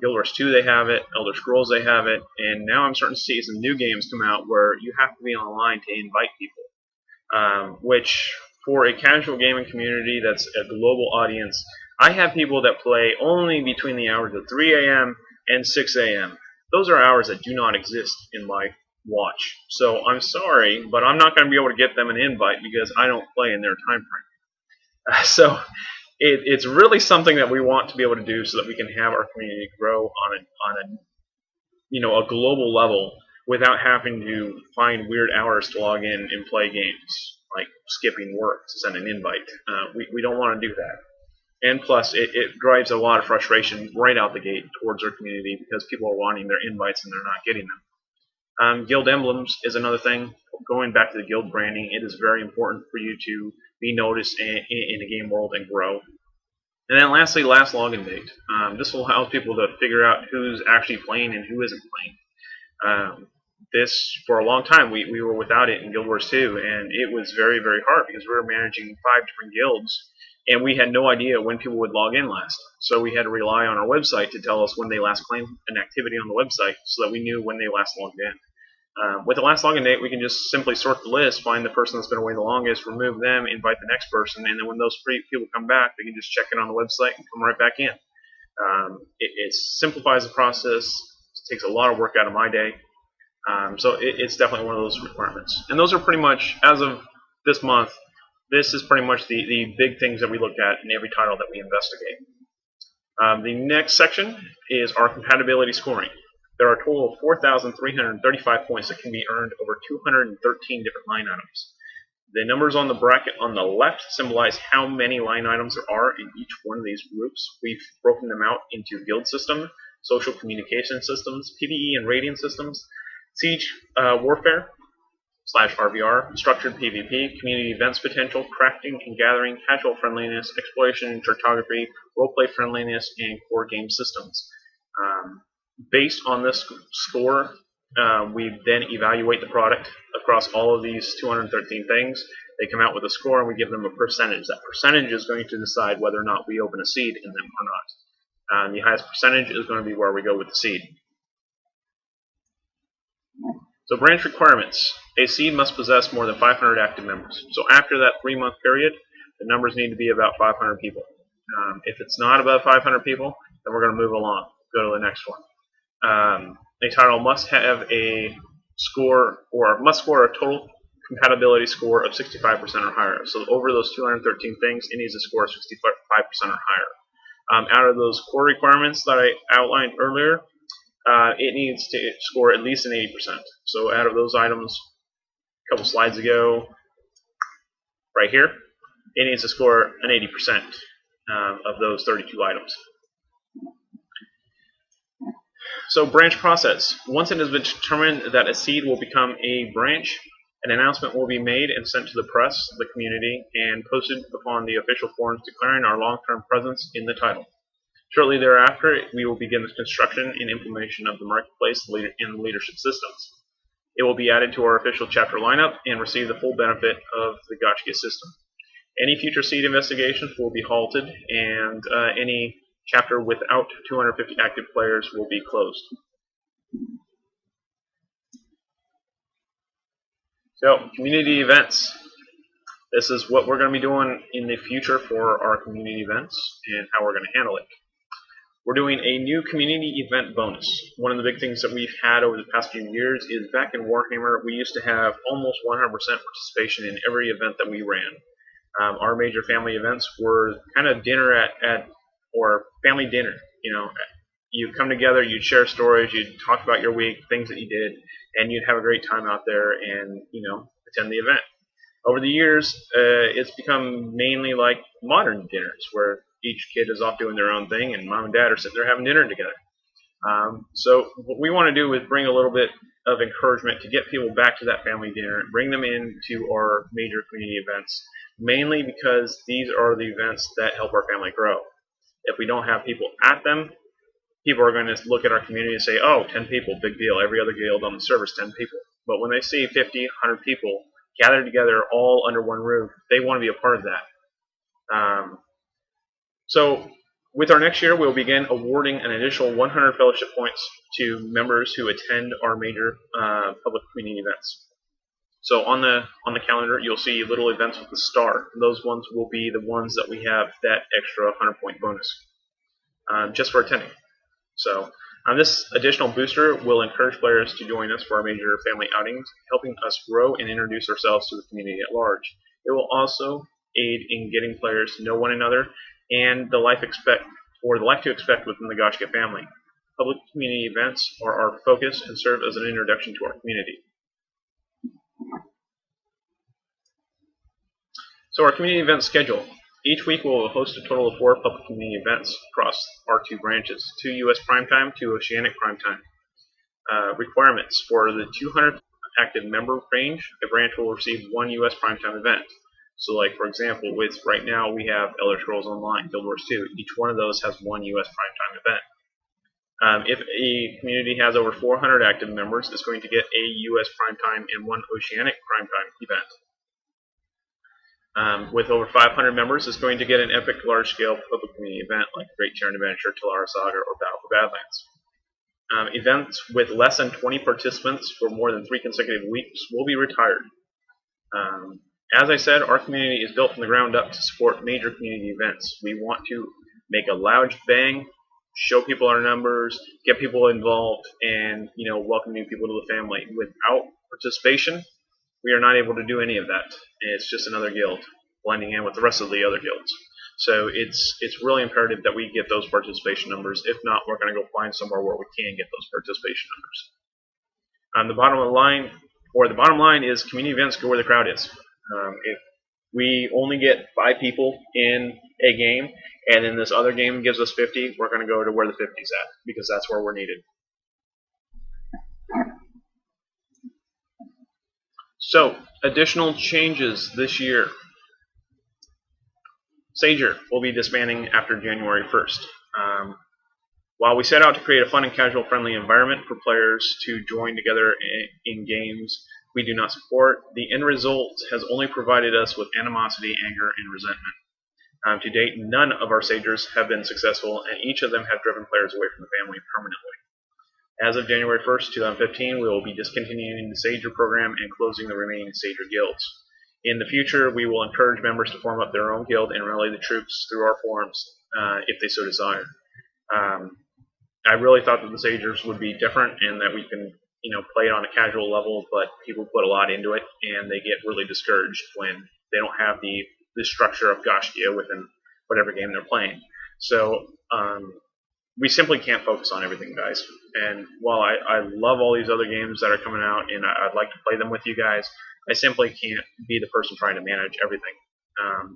Guild Wars 2, they have it. Elder Scrolls, they have it. And now I'm starting to see some new games come out where you have to be online to invite people. Which, for a casual gaming community that's a global audience, I have people that play only between the hours of 3 a.m. and 6 a.m. Those are hours that do not exist in my watch. So I'm sorry, but I'm not going to be able to get them an invite because I don't play in their time frame. So it's really something that we want to be able to do so that we can have our community grow on a global level without having to find weird hours to log in and play games, like skipping work to send an invite. We don't want to do that. And plus, it drives a lot of frustration right out the gate towards our community because people are wanting their invites and they're not getting them. Guild emblems is another thing. Going back to the guild branding, it is very important for you to be noticed in the game world and grow. And then lastly, last login date. This will help people to figure out who's actually playing and who isn't playing. This, for a long time, we were without it in Guild Wars 2, and it was very, very hard because we were managing 5 different guilds, and we had no idea when people would log in last. So we had to rely on our website to tell us when they last claimed an activity on the website so that we knew when they last logged in. With the last login date, we can just simply sort the list, find the person that's been away the longest, remove them, invite the next person, and then when those people come back, they can just check it on the website and come right back in. It simplifies the process. It takes a lot of work out of my day. So it's definitely one of those requirements. And those are pretty much, as of this month, this is pretty much the big things that we look at in every title that we investigate. The next section is our compatibility scoring. There are a total of 4,335 points that can be earned over 213 different line items. The numbers on the bracket on the left symbolize how many line items there are in each one of these groups. We've broken them out into guild system, social communication systems, PvE and raiding systems, siege warfare, /RVR, structured PvP, community events potential, crafting and gathering, casual friendliness, exploration and cartography, roleplay friendliness, and core game systems. Based on this score, we then evaluate the product across all of these 213 things. They come out with a score and we give them a percentage. That percentage is going to decide whether or not we open a seed in them or not. The highest percentage is going to be where we go with the seed. So branch requirements. A seed must possess more than 500 active members. So after that 3-month period, the numbers need to be about 500 people. If it's not above 500 people, then we're going to move along. Go to the next one. A title must have a score, or must score a total compatibility score of 65% or higher. So over those 213 things, it needs to score 65% or higher. Out of those core requirements that I outlined earlier, it needs to score at least an 80%. So out of those items, a couple slides ago, right here, it needs to score an 80% of those 32 items. So branch process. Once it has been determined that a seed will become a branch, an announcement will be made and sent to the press, the community, and posted upon the official forums declaring our long-term presence in the title. Shortly thereafter, we will begin the construction and implementation of the marketplace and leadership systems. It will be added to our official chapter lineup and receive the full benefit of the Gaiscioch system. Any future seed investigations will be halted, and any chapter without 250 active players will be closed. So, community events. This is what we're going to be doing in the future for our community events and how we're going to handle it. We're doing a new community event bonus. One of the big things that we've had over the past few years is back in Warhammer, we used to have almost 100% participation in every event that we ran. Our major family events were kind of dinner or family dinner. You'd come together, you'd share stories, you'd talk about your week, things that you did, and you'd have a great time out there and, attend the event. Over the years, it's become mainly like modern dinners, where each kid is off doing their own thing, and mom and dad are sitting there having dinner together. So what we want to do is bring a little bit of encouragement to get people back to that family dinner, bring them into our major community events, mainly because these are the events that help our family grow. If we don't have people at them, people are going to look at our community and say, oh, 10 people, big deal. Every other guild on the server is 10 people. But when they see 50, 100 people gathered together all under one roof, they want to be a part of that. So with our next year, we'll begin awarding an additional 100 fellowship points to members who attend our major public community events. So on the calendar, you'll see little events with the star. Those ones will be the ones that we have that extra 100-point bonus just for attending. So this additional booster will encourage players to join us for our major family outings, helping us grow and introduce ourselves to the community at large. It will also aid in getting players to know one another and the life to expect within the Gaiscioch family. Public community events are our focus and serve as an introduction to our community. So our community event schedule. Each week we'll host a total of 4 public community events across our 2 branches, 2 US Primetime, 2 Oceanic Primetime. Requirements for the 200 active member range, a branch will receive 1 US Primetime event. So like for example, with right now we have Elder Scrolls Online, Guild Wars 2. Each one of those has 1 US Primetime event. If a community has over 400 active members, it's going to get a US Primetime and 1 Oceanic Primetime event. With over 500 members, it's going to get an epic large-scale public community event like Great Terran Adventure, Telara Saga, or Battle for Badlands. Events with less than 20 participants for more than 3 consecutive weeks will be retired. As I said, our community is built from the ground up to support major community events. We want to make a loud bang, show people our numbers, get people involved, and welcome new people to the family. Without participation, we are not able to do any of that. It's just another guild blending in with the rest of the other guilds. So it's really imperative that we get those participation numbers. If not, we're going to go find somewhere where we can get those participation numbers. The bottom line is community events go where the crowd is. If we only get 5 people in a game, and then this other game gives us 50, we're going to go to where the 50's at, because that's where we're needed. So, additional changes this year. Sager will be disbanding after January 1st. While we set out to create a fun and casual friendly environment for players to join together in games we do not support, the end result has only provided us with animosity, anger, and resentment. To date, none of our Sagers have been successful, and each of them have driven players away from the family permanently. As of January 1st, 2015, we will be discontinuing the Sager program and closing the remaining Sager guilds. In the future, we will encourage members to form up their own guild and rally the troops through our forums if they so desire. I really thought that the Sagers would be different and that we can, play it on a casual level, but people put a lot into it and they get really discouraged when they don't have the structure of Gaiscioch within whatever game they're playing. So we simply can't focus on everything, guys. And while I love all these other games that are coming out and I'd like to play them with you guys, I simply can't be the person trying to manage everything.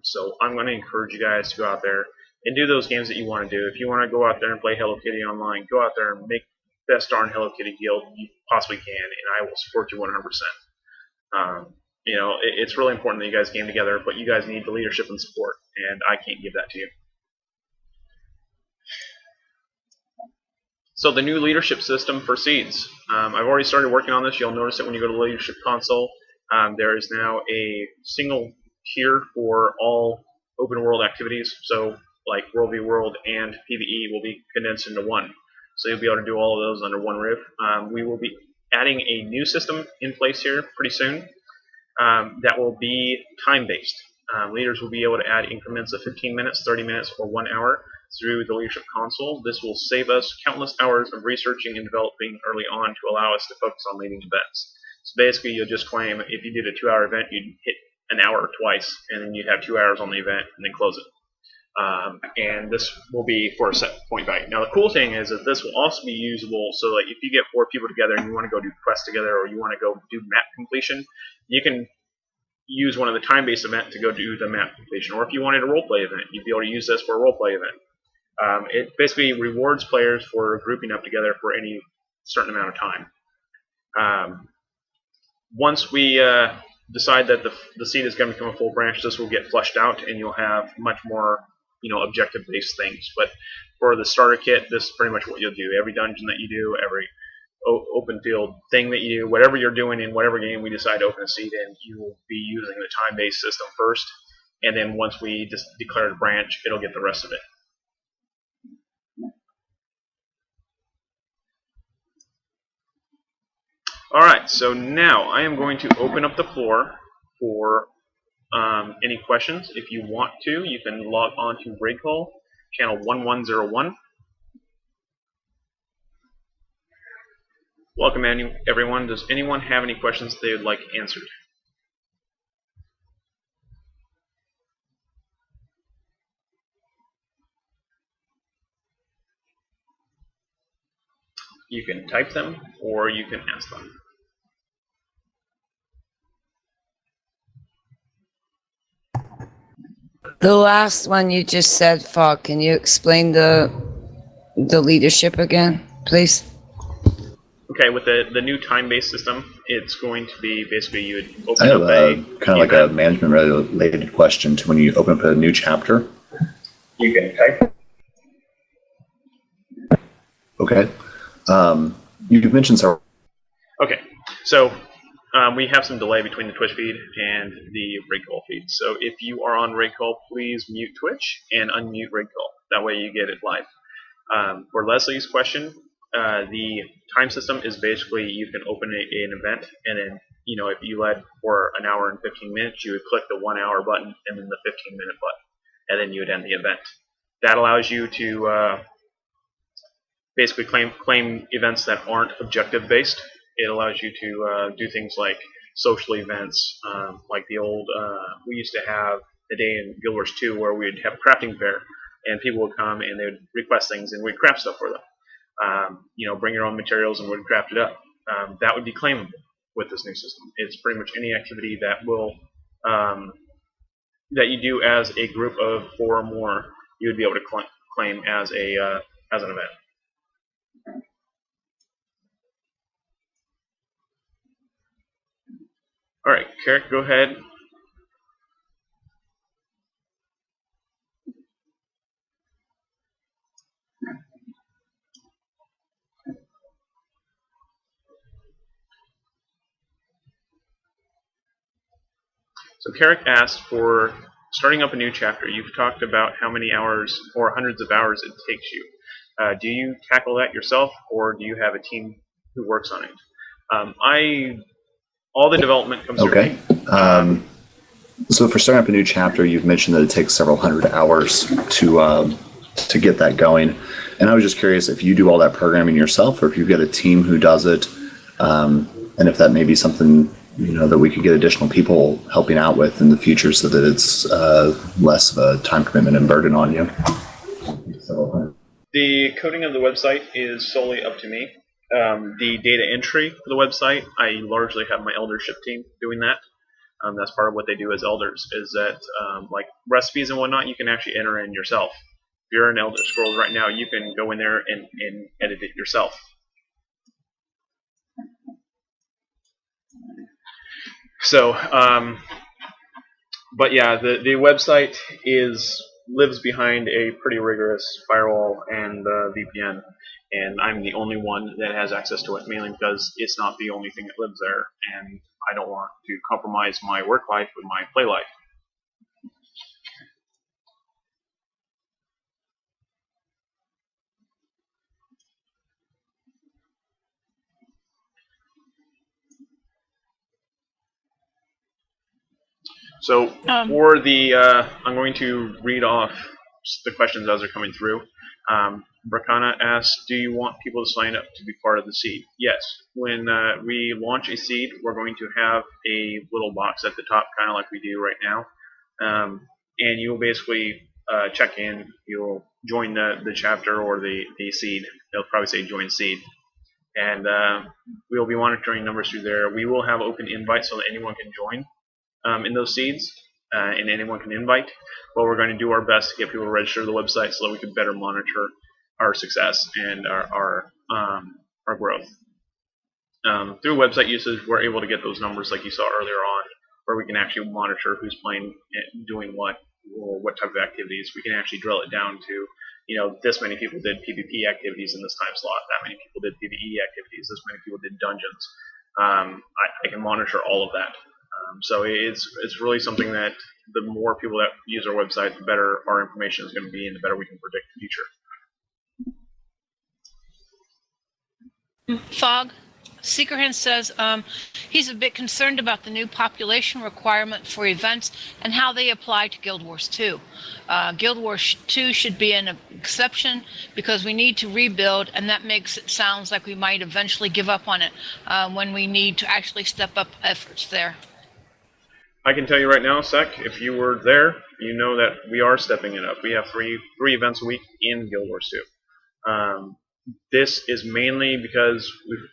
So I'm going to encourage you guys to go out there and do those games that you want to do. If you want to go out there and play Hello Kitty online, go out there and make the best darn Hello Kitty guild you possibly can, and I will support you 100%. It's really important that you guys game together, but you guys need the leadership and support, and I can't give that to you. So the new leadership system proceeds. I've already started working on this. You'll notice that when you go to the leadership console, there is now a single tier for all open world activities. So like World v World and PvE will be condensed into one. So you'll be able to do all of those under one roof. We will be adding a new system in place here pretty soon that will be time-based. Leaders will be able to add increments of 15 minutes, 30 minutes, or 1 hour through the leadership console. This will save us countless hours of researching and developing early on to allow us to focus on leading events. So basically, you'll just claim if you did a 2-hour event, you'd hit an hour twice, and then you'd have 2 hours on the event, and then close it. And this will be for a set point value. Now, the cool thing is that this will also be usable so that if you get 4 people together and you want to go do quests together or you want to go do map completion, you can use one of the time-based events to go do the map completion. Or if you wanted a roleplay event, you'd be able to use this for a roleplay event. It basically rewards players for grouping up together for any certain amount of time. Once we decide that the seed is going to become a full branch, this will get flushed out and you'll have much more objective-based things. But for the starter kit, this is pretty much what you'll do. Every dungeon that you do, every open field thing that you do, whatever you're doing in whatever game we decide to open a seed in, you will be using the time-based system first, and then once we just declare the branch, it'll get the rest of it. Alright, so now I am going to open up the floor for any questions. If you want to, you can log on to Raidcall, channel 1101. Welcome everyone. Does anyone have any questions they would like answered? You can type them or you can ask them. The last one you just said, Fog, can you explain the leadership again, please? Okay, with the new time-based system, it's going to be basically you would open I have up a kind of like a management-related question to when you open up a new chapter. You can type. Okay. You mentioned several. Okay, so we have some delay between the Twitch feed and the Raidcall feed. So if you are on Raidcall, please mute Twitch and unmute Raidcall. That way you get it live. For Leslie's question, the time system is basically you can open an event, and then if you led for an hour and 15 minutes, you would click the 1 hour button and then the 15-minute button, and then you would end the event. That allows you to basically claim events that aren't objective based. It allows you to do things like social events, like the old, we used to have a day in Guild Wars 2 where we'd have a crafting fair, and people would come and they would request things and we'd craft stuff for them. Bring your own materials and we'd craft it up. That would be claimable with this new system. It's pretty much any activity that will that you do as a group of 4 or more, you would be able to claim as an event. All right, Carrick, go ahead. So Carrick asked for starting up a new chapter. You've talked about how many hours or hundreds of hours it takes you. Do you tackle that yourself, or do you have a team who works on it? All the development comes through me. So for starting up a new chapter, you've mentioned that it takes several hundred hours to get that going. And I was just curious if you do all that programming yourself, or if you've got a team who does it, and if that may be something that we could get additional people helping out with in the future, so that it's less of a time commitment and burden on you. The coding of the website is solely up to me. The data entry for the website, I largely have my eldership team doing that. That's part of what they do as elders, is that like recipes and whatnot, you can actually enter in yourself. If you're an Elder Scrolls right now, you can go in there and edit it yourself. So, but yeah, the website lives behind a pretty rigorous firewall and VPN, and I'm the only one that has access to it, mainly because it's not the only thing that lives there, and I don't want to compromise my work life with my play life. So for the, I'm going to read off the questions as they're coming through. Brakana asks, do you want people to sign up to be part of the seed? Yes. When we launch a seed, we're going to have a little box at the top, kind of like we do right now. And you'll basically check in, you'll join the chapter or the seed. They'll probably say join seed. And we'll be monitoring numbers through there. We will have open invites so that anyone can join in those seeds, and anyone can invite. But we're going to do our best to get people to register to the website so that we can better monitor our success and our growth. Through website usage, we're able to get those numbers like you saw earlier on, where we can actually monitor who's playing, doing what, or what type of activities. We can actually drill it down to, this many people did PvP activities in this time slot, that many people did PvE activities, this many people did dungeons. I can monitor all of that. So it's really something that the more people that use our website, the better our information is going to be, and the better we can predict the future. Fog, Seekerhand says he's a bit concerned about the new population requirement for events and how they apply to Guild Wars 2. Guild Wars 2 should be an exception because we need to rebuild, and that makes it sound like we might eventually give up on it when we need to actually step up efforts there. I can tell you right now, Sec, if you were there, you know that we are stepping it up. We have three events a week in Guild Wars 2. This is mainly because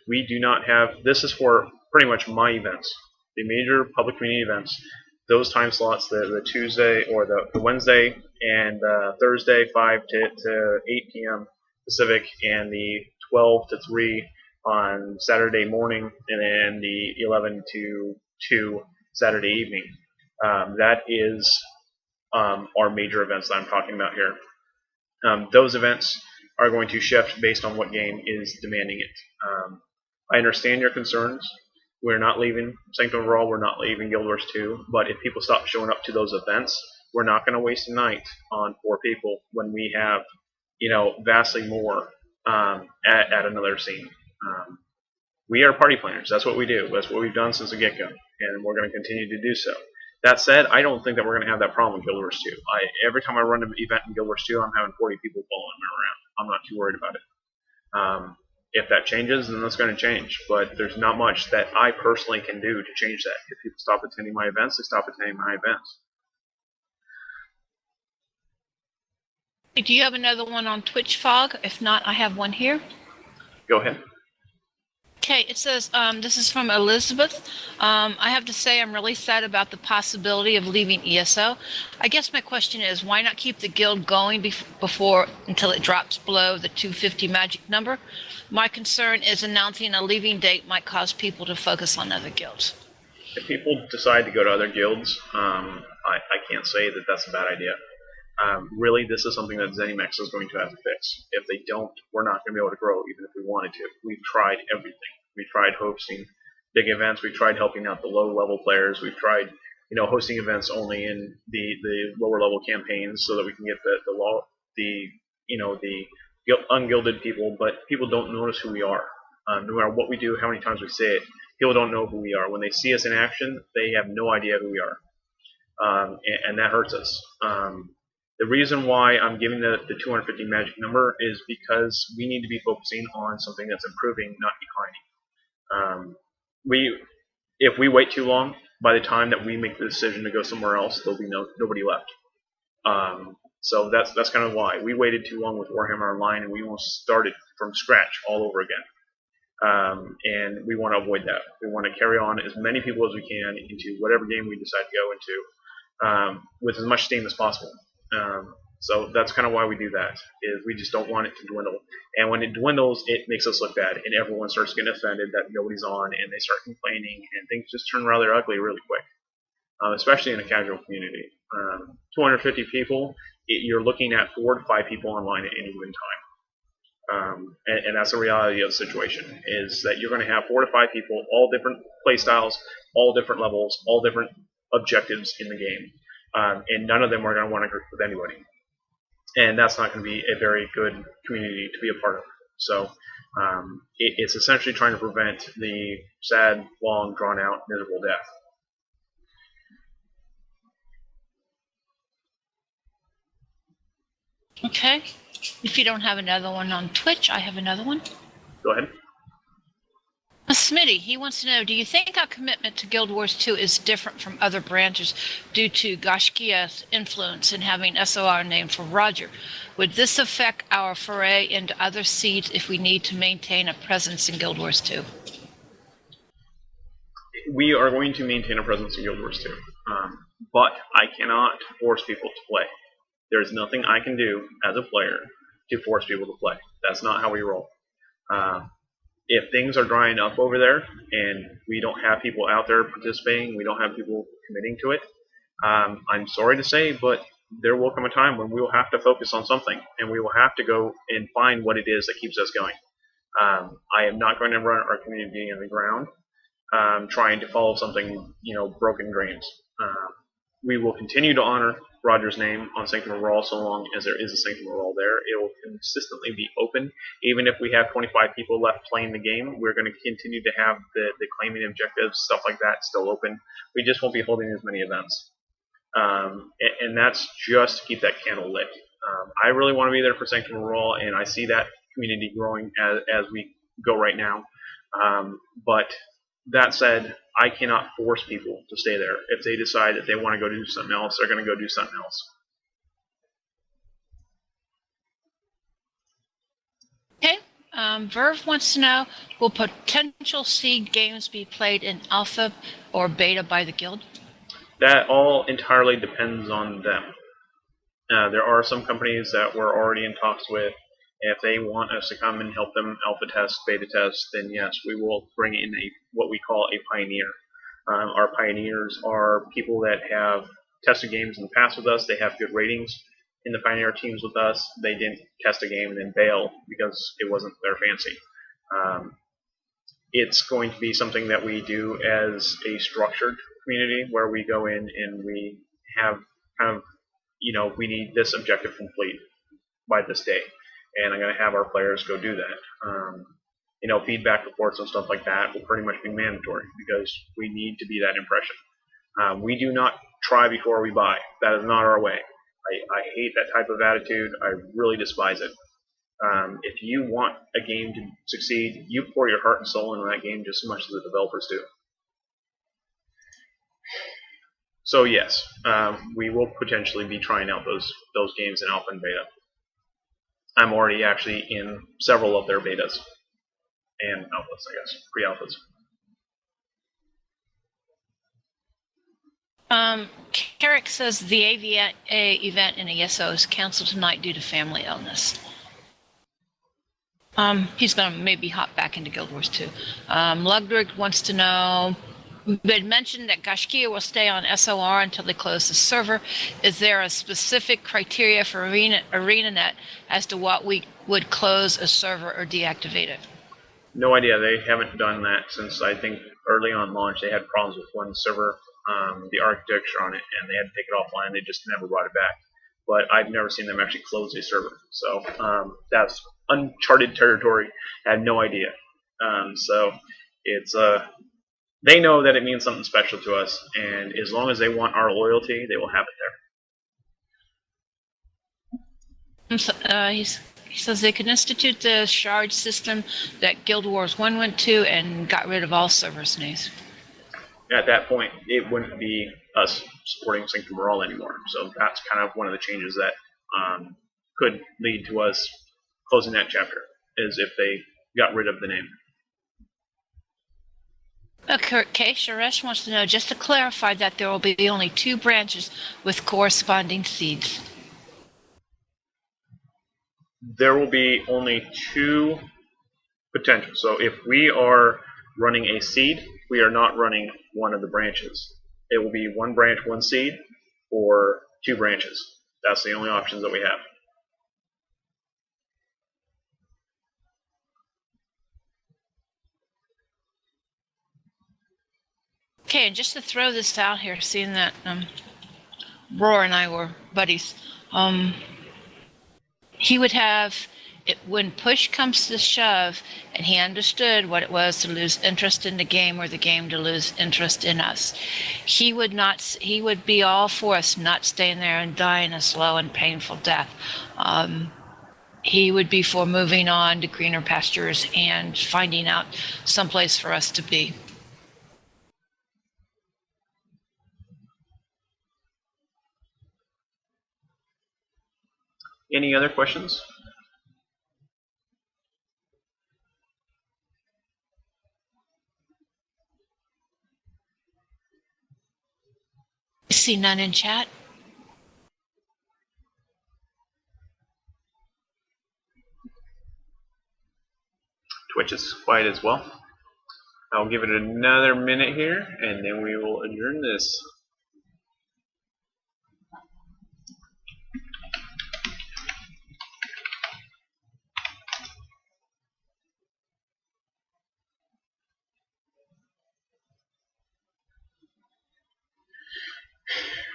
we do not have, this is for pretty much my events, the major public community events, those time slots, the Tuesday or the Wednesday and Thursday 5 to 8 p.m. Pacific, and the 12 to 3 on Saturday morning, and then the 11 to 2 Saturday evening. That is our major events that I'm talking about here. Those events are going to shift based on what game is demanding it. I understand your concerns. We're not leaving Sanctum Overall, we're not leaving Guild Wars 2, but if people stop showing up to those events, we're not going to waste a night on 4 people when we have, vastly more at another scene. We are party planners. That's what we do. That's what we've done since the get-go, and we're going to continue to do so. That said, I don't think that we're going to have that problem in Guild Wars 2. Every time I run an event in Guild Wars 2, I'm having 40 people following me around. I'm not too worried about it. If that changes, then that's going to change. But there's not much that I personally can do to change that. If people stop attending my events, they stop attending my events. Do you have another one on Twitch, Fog? If not, I have one here. Go ahead. Okay, it says, this is from Elizabeth. I have to say I'm really sad about the possibility of leaving ESO. I guess my question is, why not keep the guild going until it drops below the 250 magic number? My concern is announcing a leaving date might cause people to focus on other guilds. if people decide to go to other guilds, I can't say that that's a bad idea. Really, this is something that ZeniMax is going to have to fix. If they don't, we're not going to be able to grow even if we wanted to. We've tried everything. We tried hosting big events. We tried helping out the low-level players. We've tried, hosting events only in the lower-level campaigns so that we can get the ungilded people. But people don't notice who we are. No matter what we do, how many times we say it, people don't know who we are. When they see us in action, they have no idea who we are, and that hurts us. The reason why I'm giving the 250 magic number is because we need to be focusing on something that's improving, not declining. If we wait too long, by the time that we make the decision to go somewhere else, there'll be nobody left. So that's kind of why we waited too long with Warhammer Online, and we almost started from scratch all over again. And we want to avoid that. We want to carry on as many people as we can into whatever game we decide to go into with as much steam as possible. So that's kind of why we do that, is we just don't want it to dwindle. And when it dwindles, it makes us look bad, and everyone starts getting offended that nobody's on, and they start complaining, and things just turn rather ugly really quick, especially in a casual community. 250 people, you're looking at 4 to 5 people online at any given time. And that's the reality of the situation, is that you're going to have 4 to 5 people, all different play styles, all different levels, all different objectives in the game. And none of them are going to want to group with anybody. And that's not going to be a very good community to be a part of. So it's essentially trying to prevent the sad, long, drawn-out, miserable death. Okay. If you don't have another one on Twitch, I have another one. Go ahead. Smitty, he wants to know, do you think our commitment to Guild Wars 2 is different from other branches due to Gaiscioch's influence in having SOR named for Roger? Would this affect our foray into other seeds if we need to maintain a presence in Guild Wars 2? We are going to maintain a presence in Guild Wars 2, but I cannot force people to play. There's nothing I can do as a player to force people to play. That's not how we roll. If things are drying up over there and we don't have people out there participating, we don't have people committing to it, I'm sorry to say, but there will come a time when we will have to focus on something, and we will have to go and find what it is that keeps us going. I am not going to run our community in the ground trying to follow something, broken dreams. We will continue to honor Roger's name on Sanctum of Raw so long as there is a Sanctum of Raw there. It will consistently be open. Even if we have 25 people left playing the game, we're going to continue to have the claiming objectives, stuff like that, still open. We just won't be holding as many events. And that's just to keep that candle lit. I really want to be there for Sanctum of Raw, and I see that community growing as we go right now. But that said, I cannot force people to stay there. If they decide that they want to go do something else, they're going to go do something else. Okay. Verve wants to know, will potential seed games be played in alpha or beta by the guild? That all entirely depends on them. There are some companies that we're already in talks with. If they want us to come and help them alpha test, beta test, then yes, we will bring in what we call a pioneer. Our pioneers are people that have tested games in the past with us. They have good ratings in the pioneer teams with us. They didn't test a game and then bail because it wasn't their fancy. It's going to be something that we do as a structured community where we go in and we have kind of, we need this objective complete by this day. And I'm going to have our players go do that. Feedback reports and stuff like that will pretty much be mandatory because we need to be that impression. We do not try before we buy. That is not our way. I hate that type of attitude. I really despise it. If you want a game to succeed, you pour your heart and soul into that game just as much as the developers do. So yes, we will potentially be trying out those games in alpha and beta. I'm already actually in several of their betas and alphas, I guess, pre-alphas. Carrick says the AVA event in ESO is canceled tonight due to family illness. He's going to maybe hop back into Guild Wars 2. Ludwig wants to know, been mentioned that Gaiscioch will stay on SOR until they close the server. Is there a specific criteria for ArenaNet as to what we would close a server or deactivate it? No idea. They haven't done that since I think early on launch. They had problems with one server, the architecture on it, and they had to take it offline. They just never brought it back. But I've never seen them actually close a server. So that's uncharted territory. I have no idea. So it's they know that it means something special to us, and as long as they want our loyalty, they will have it there. He says they can institute the shard system that Guild Wars 1 went to and got rid of all servers needs. At that point, it wouldn't be us supporting Sanctum Morale anymore. So that's kind of one of the changes that could lead to us closing that chapter, is if they got rid of the name. Okay, Suresh wants to know, just to clarify, that there will be only 2 branches with corresponding seeds. There will be only 2 potential. So if we are running a seed, we are not running one of the branches. It will be 1 branch, 1 seed, or 2 branches. That's the only options that we have. Okay, and just to throw this out here, seeing that Roar and I were buddies, he would have, when push comes to shove, and he understood what it was to lose interest in the game or the game to lose interest in us, he would be all for us not staying there and dying a slow and painful death. He would be for moving on to greener pastures and finding out someplace for us to be. Any other questions? I see none in chat. Twitch is quiet as well. I'll give it another minute here, and then we will adjourn this.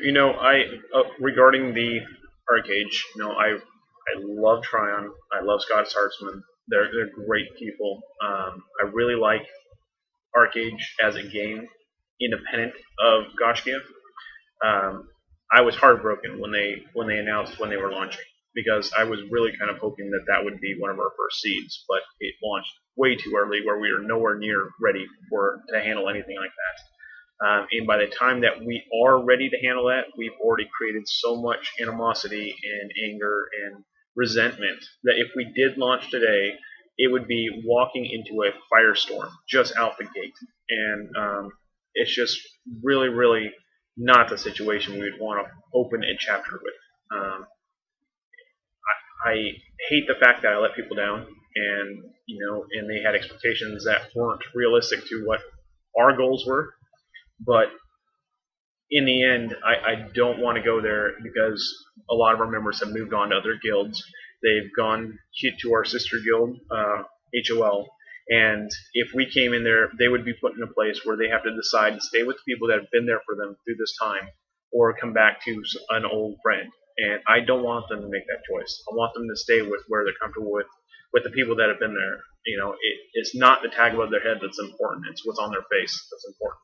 You know, regarding the Arcage, you know, I love Tryon. I love Scott's Heartsman. They're great people. I really like Arcage as a game, independent of Gaiscioch. I was heartbroken when they announced when they were launching, because I was really kind of hoping that that would be one of our first seeds, but it launched way too early, where we are nowhere near ready to handle anything like that. And by the time that we are ready to handle that, we've already created so much animosity and anger and resentment that if we did launch today, it would be walking into a firestorm just out the gate. And it's just really, really not the situation we would want to open a chapter with. I hate the fact that I let people down, and and they had expectations that weren't realistic to what our goals were. But in the end, I don't want to go there, because a lot of our members have moved on to other guilds. They've gone to our sister guild, HOL, and if we came in there, they would be put in a place where they have to decide to stay with the people that have been there for them through this time, or come back to an old friend. And I don't want them to make that choice. I want them to stay with where they're comfortable with the people that have been there. It's not the tag above their head that's important. It's what's on their face that's important.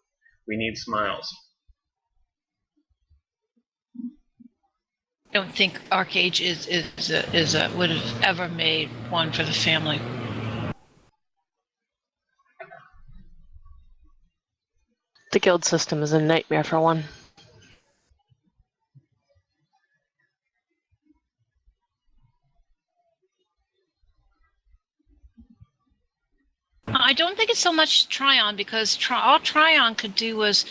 We need smiles. I don't think Arcage would have ever made one for the family. The guild system is a nightmare for one. I don't think it's so much Tryon, because all Tryon could do was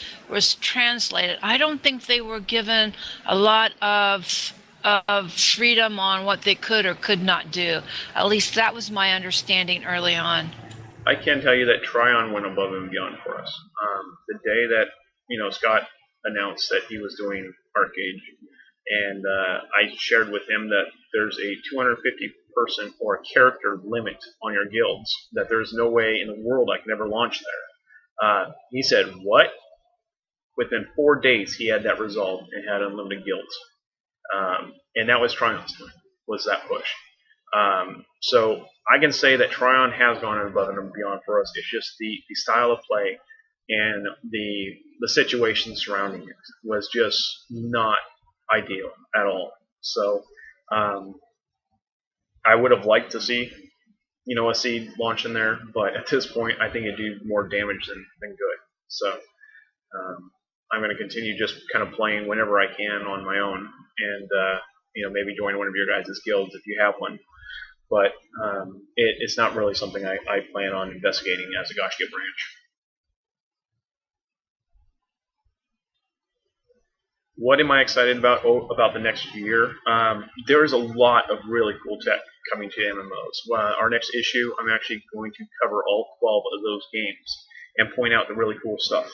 translate it. I don't think they were given a lot of freedom on what they could or could not do. At least that was my understanding early on. I can tell you that Tryon went above and beyond for us. The day that Scott announced that he was doing Arcade, and I shared with him that there's a 250 person or character limit on your guilds, that there's no way in the world I can ever launch there. He said, what? Within 4 days he had that resolved and had unlimited guilds. And that was Tryon's time, was that push. So I can say that Tryon has gone above and beyond for us. It's just the style of play and the situation surrounding it was just not ideal at all. So I would have liked to see a seed launch in there, but at this point I think it'd do more damage than good. So I'm going to continue just kind of playing whenever I can on my own, and maybe join one of your guys' guilds if you have one. But it's not really something I plan on investigating as a Gaiscioch branch. What am I excited about the next year? There is a lot of really cool tech coming to MMOs. Our next issue, I'm actually going to cover all 12 of those games and point out the really cool stuff.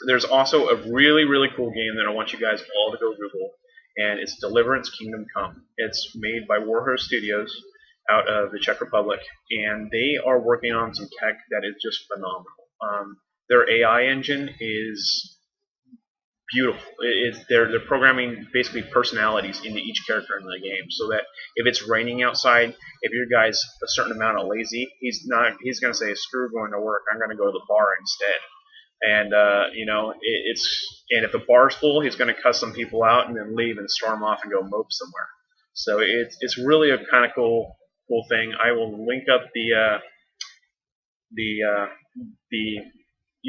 There's also a really, really cool game that I want you guys all to go Google, and it's Deliverance Kingdom Come. It's made by Warhorse Studios out of the Czech Republic, and they are working on some tech that is just phenomenal. Their AI engine is beautiful. They're programming basically personalities into each character in the game, so that if it's raining outside, if your guy's a certain amount of lazy, he's going to say, screw going to work, I'm going to go to the bar instead. And and if the bar's full, he's going to cuss some people out and then leave and storm off and go mope somewhere. So it's really a kind of cool thing. I will link up the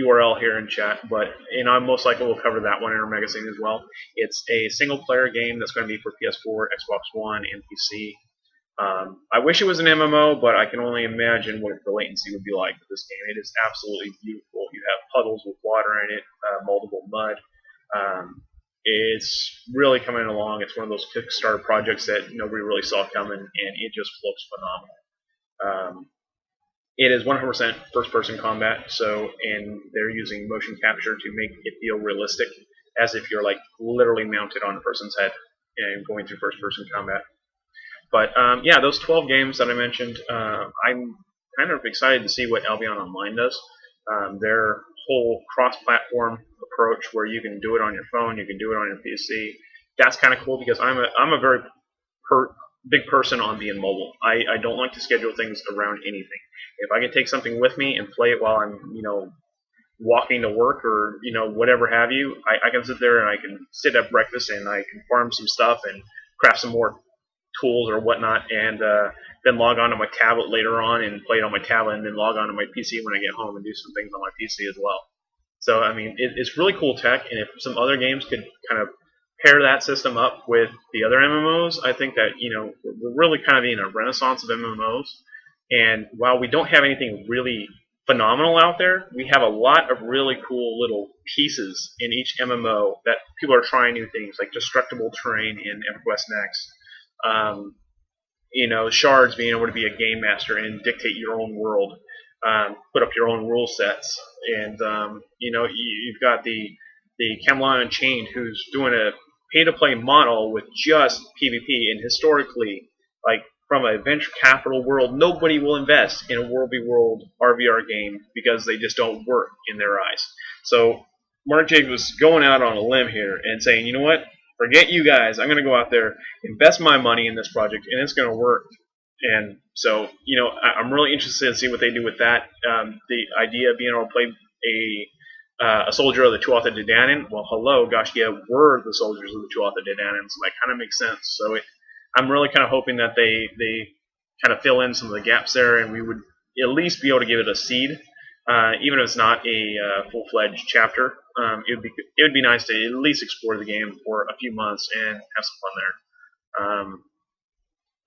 URL here in chat, I most likely will cover that one in our magazine as well. It's a single player game that's going to be for PS4, Xbox One, and PC. I wish it was an MMO, but I can only imagine what the latency would be like with this game. It is absolutely beautiful. You have puddles with water in it, multiple mud. It's really coming along. It's one of those Kickstarter projects that nobody really saw coming, and it just looks phenomenal. It is 100% first-person combat, and they're using motion capture to make it feel realistic, as if you're like literally mounted on a person's head and going through first-person combat. But yeah, those 12 games that I mentioned, I'm kind of excited to see what Albion Online does. Their whole cross-platform approach, where you can do it on your phone, you can do it on your PC, that's kind of cool, because I'm a very big person on being mobile. I don't like to schedule things around anything. If I can take something with me and play it while I'm walking to work or whatever have you, I can sit there and I can sit at breakfast and I can farm some stuff and craft some more tools or whatnot, and then log on to my tablet later on and play it on my tablet, and then log on to my PC when I get home and do some things on my PC as well. So I mean, it's really cool tech, and if some other games could kind of pair that system up with the other MMOs, I think that we're really kind of in a renaissance of MMOs. And while we don't have anything really phenomenal out there, we have a lot of really cool little pieces in each MMO that people are trying new things, like destructible terrain in EverQuest Next. Shards being able to be a game master and dictate your own world, put up your own rule sets, and you've got the Camelot Unchained, who's doing a pay-to-play model with just PvP, and historically, like from a venture capital world, nobody will invest in a World v. World RVR game because they just don't work in their eyes. So Mark Jacobs was going out on a limb here and saying, you know what? Forget you guys. I'm going to go out there, invest my money in this project, and it's going to work. And so, I'm really interested to see what they do with that. The idea of being able to play a soldier of the Tuatha De Danann. Well, hello, Gaiscioch were the soldiers of the Tuatha De Danann, so that kind of makes sense. So I'm really kind of hoping that they kind of fill in some of the gaps there, and we would at least be able to give it a seed, even if it's not a full-fledged chapter. It would be nice to at least explore the game for a few months and have some fun there.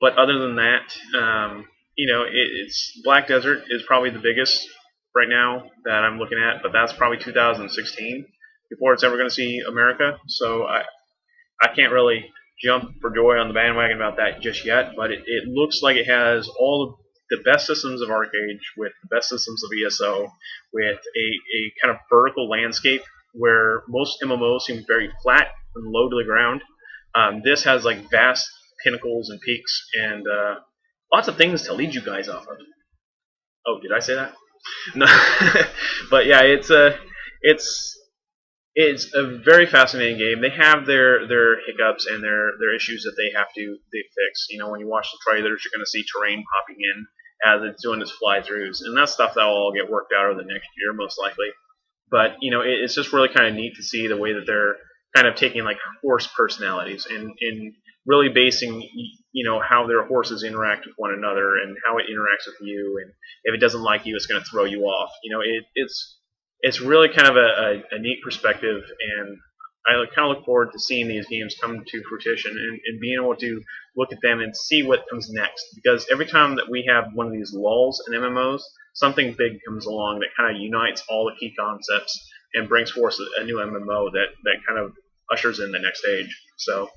But other than that, it's Black Desert is probably the biggest right now that I'm looking at, but that's probably 2016 before it's ever going to see America. So I can't really jump for joy on the bandwagon about that just yet, but it looks like it has all the best systems of ArcAge, with the best systems of ESO, with a kind of vertical landscape where most MMOs seem very flat and low to the ground. This has like vast pinnacles and peaks and lots of things to lead you guys off of. Oh, did I say that? No, but yeah, it's a very fascinating game. They have their hiccups and their issues that they fix. You know, when you watch the trailers, you're going to see terrain popping in as it's doing its fly-throughs, and that's stuff that will all get worked out over the next year, most likely. But you know, it's just really kind of neat to see the way that they're kind of taking like horse personalities and really basing, you know, how their horses interact with one another and how it interacts with you, and if it doesn't like you, it's going to throw you off. You know, it's really kind of a neat perspective, and I kind of look forward to seeing these games come to fruition and being able to look at them and see what comes next. Because every time that we have one of these lulls in MMOs, something big comes along that kind of unites all the key concepts and brings forth a new MMO that kind of ushers in the next stage. So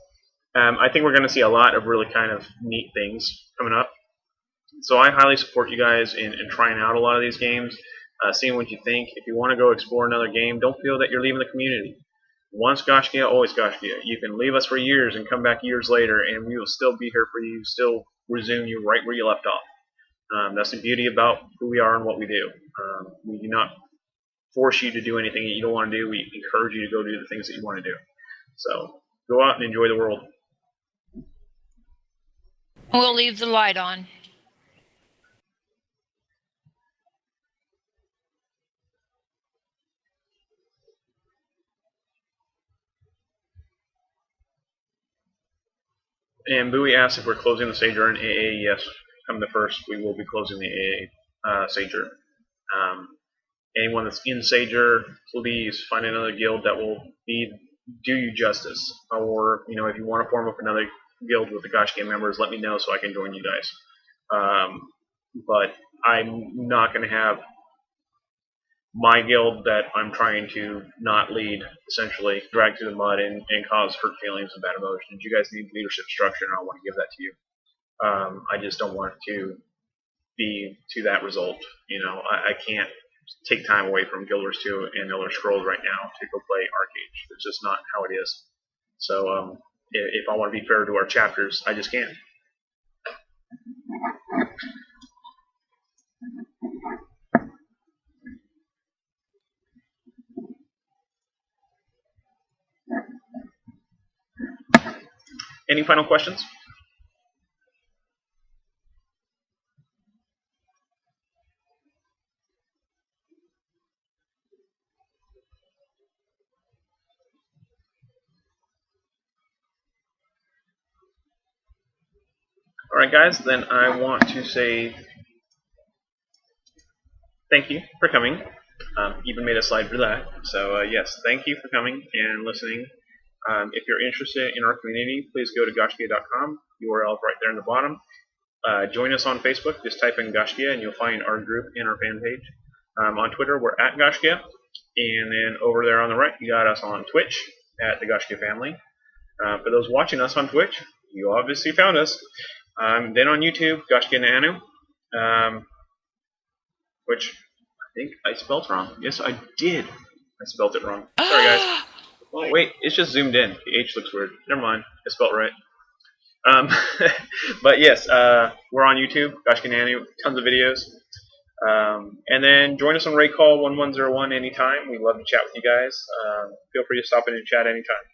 I think we're going to see a lot of really kind of neat things coming up. So I highly support you guys in trying out a lot of these games, seeing what you think. If you want to go explore another game, don't feel that you're leaving the community. Once Gaiscioch, always Gaiscioch. You can leave us for years and come back years later, and we will still be here for you, still resume you right where you left off. That's the beauty about who we are and what we do. We do not force you to do anything that you don't want to do. We encourage you to go do the things that you want to do. So go out and enjoy the world. We'll leave the light on. And Bowie asks if we're closing the Sager in AA. Yes, come the 1st, we will be closing the AA Sager. Anyone that's in Sager, please find another guild that will do you justice. Or, you know, if you want to form up another guild with the Gaiscioch members, let me know so I can join you guys. But I'm not going to have my guild that I'm trying to not lead, essentially, drag through the mud and cause hurt feelings and bad emotions. You guys need leadership structure, and I want to give that to you. I just don't want it to be to that result. You know, I can't take time away from Guild Wars 2 and Elder Scrolls right now to go play ArcAge. It's just not how it is. So if I want to be fair to our chapters, I just can't. Any final questions? Alright guys, then I want to say thank you for coming. Even made a slide for that. So yes, thank you for coming and listening. If you're interested in our community, please go to gaiscioch.com. URL is right there in the bottom. Join us on Facebook. Just type in Gaiscioch and you'll find our group and our fan page. On Twitter, we're at Gaiscioch. And then over there on the right, you got us on Twitch at the Gaiscioch family. For those watching us on Twitch, you obviously found us. Then on YouTube, Gaiscioch Anu, which I think I spelled wrong. Yes, I did. I spelled it wrong. Sorry, guys. Oh, wait, it's just zoomed in. The H looks weird. Never mind. I spelled right. But yes, we're on YouTube, Gaiscioch Anu, tons of videos. And then join us on Ray Call 1101 anytime. We love to chat with you guys. Feel free to stop in and chat anytime.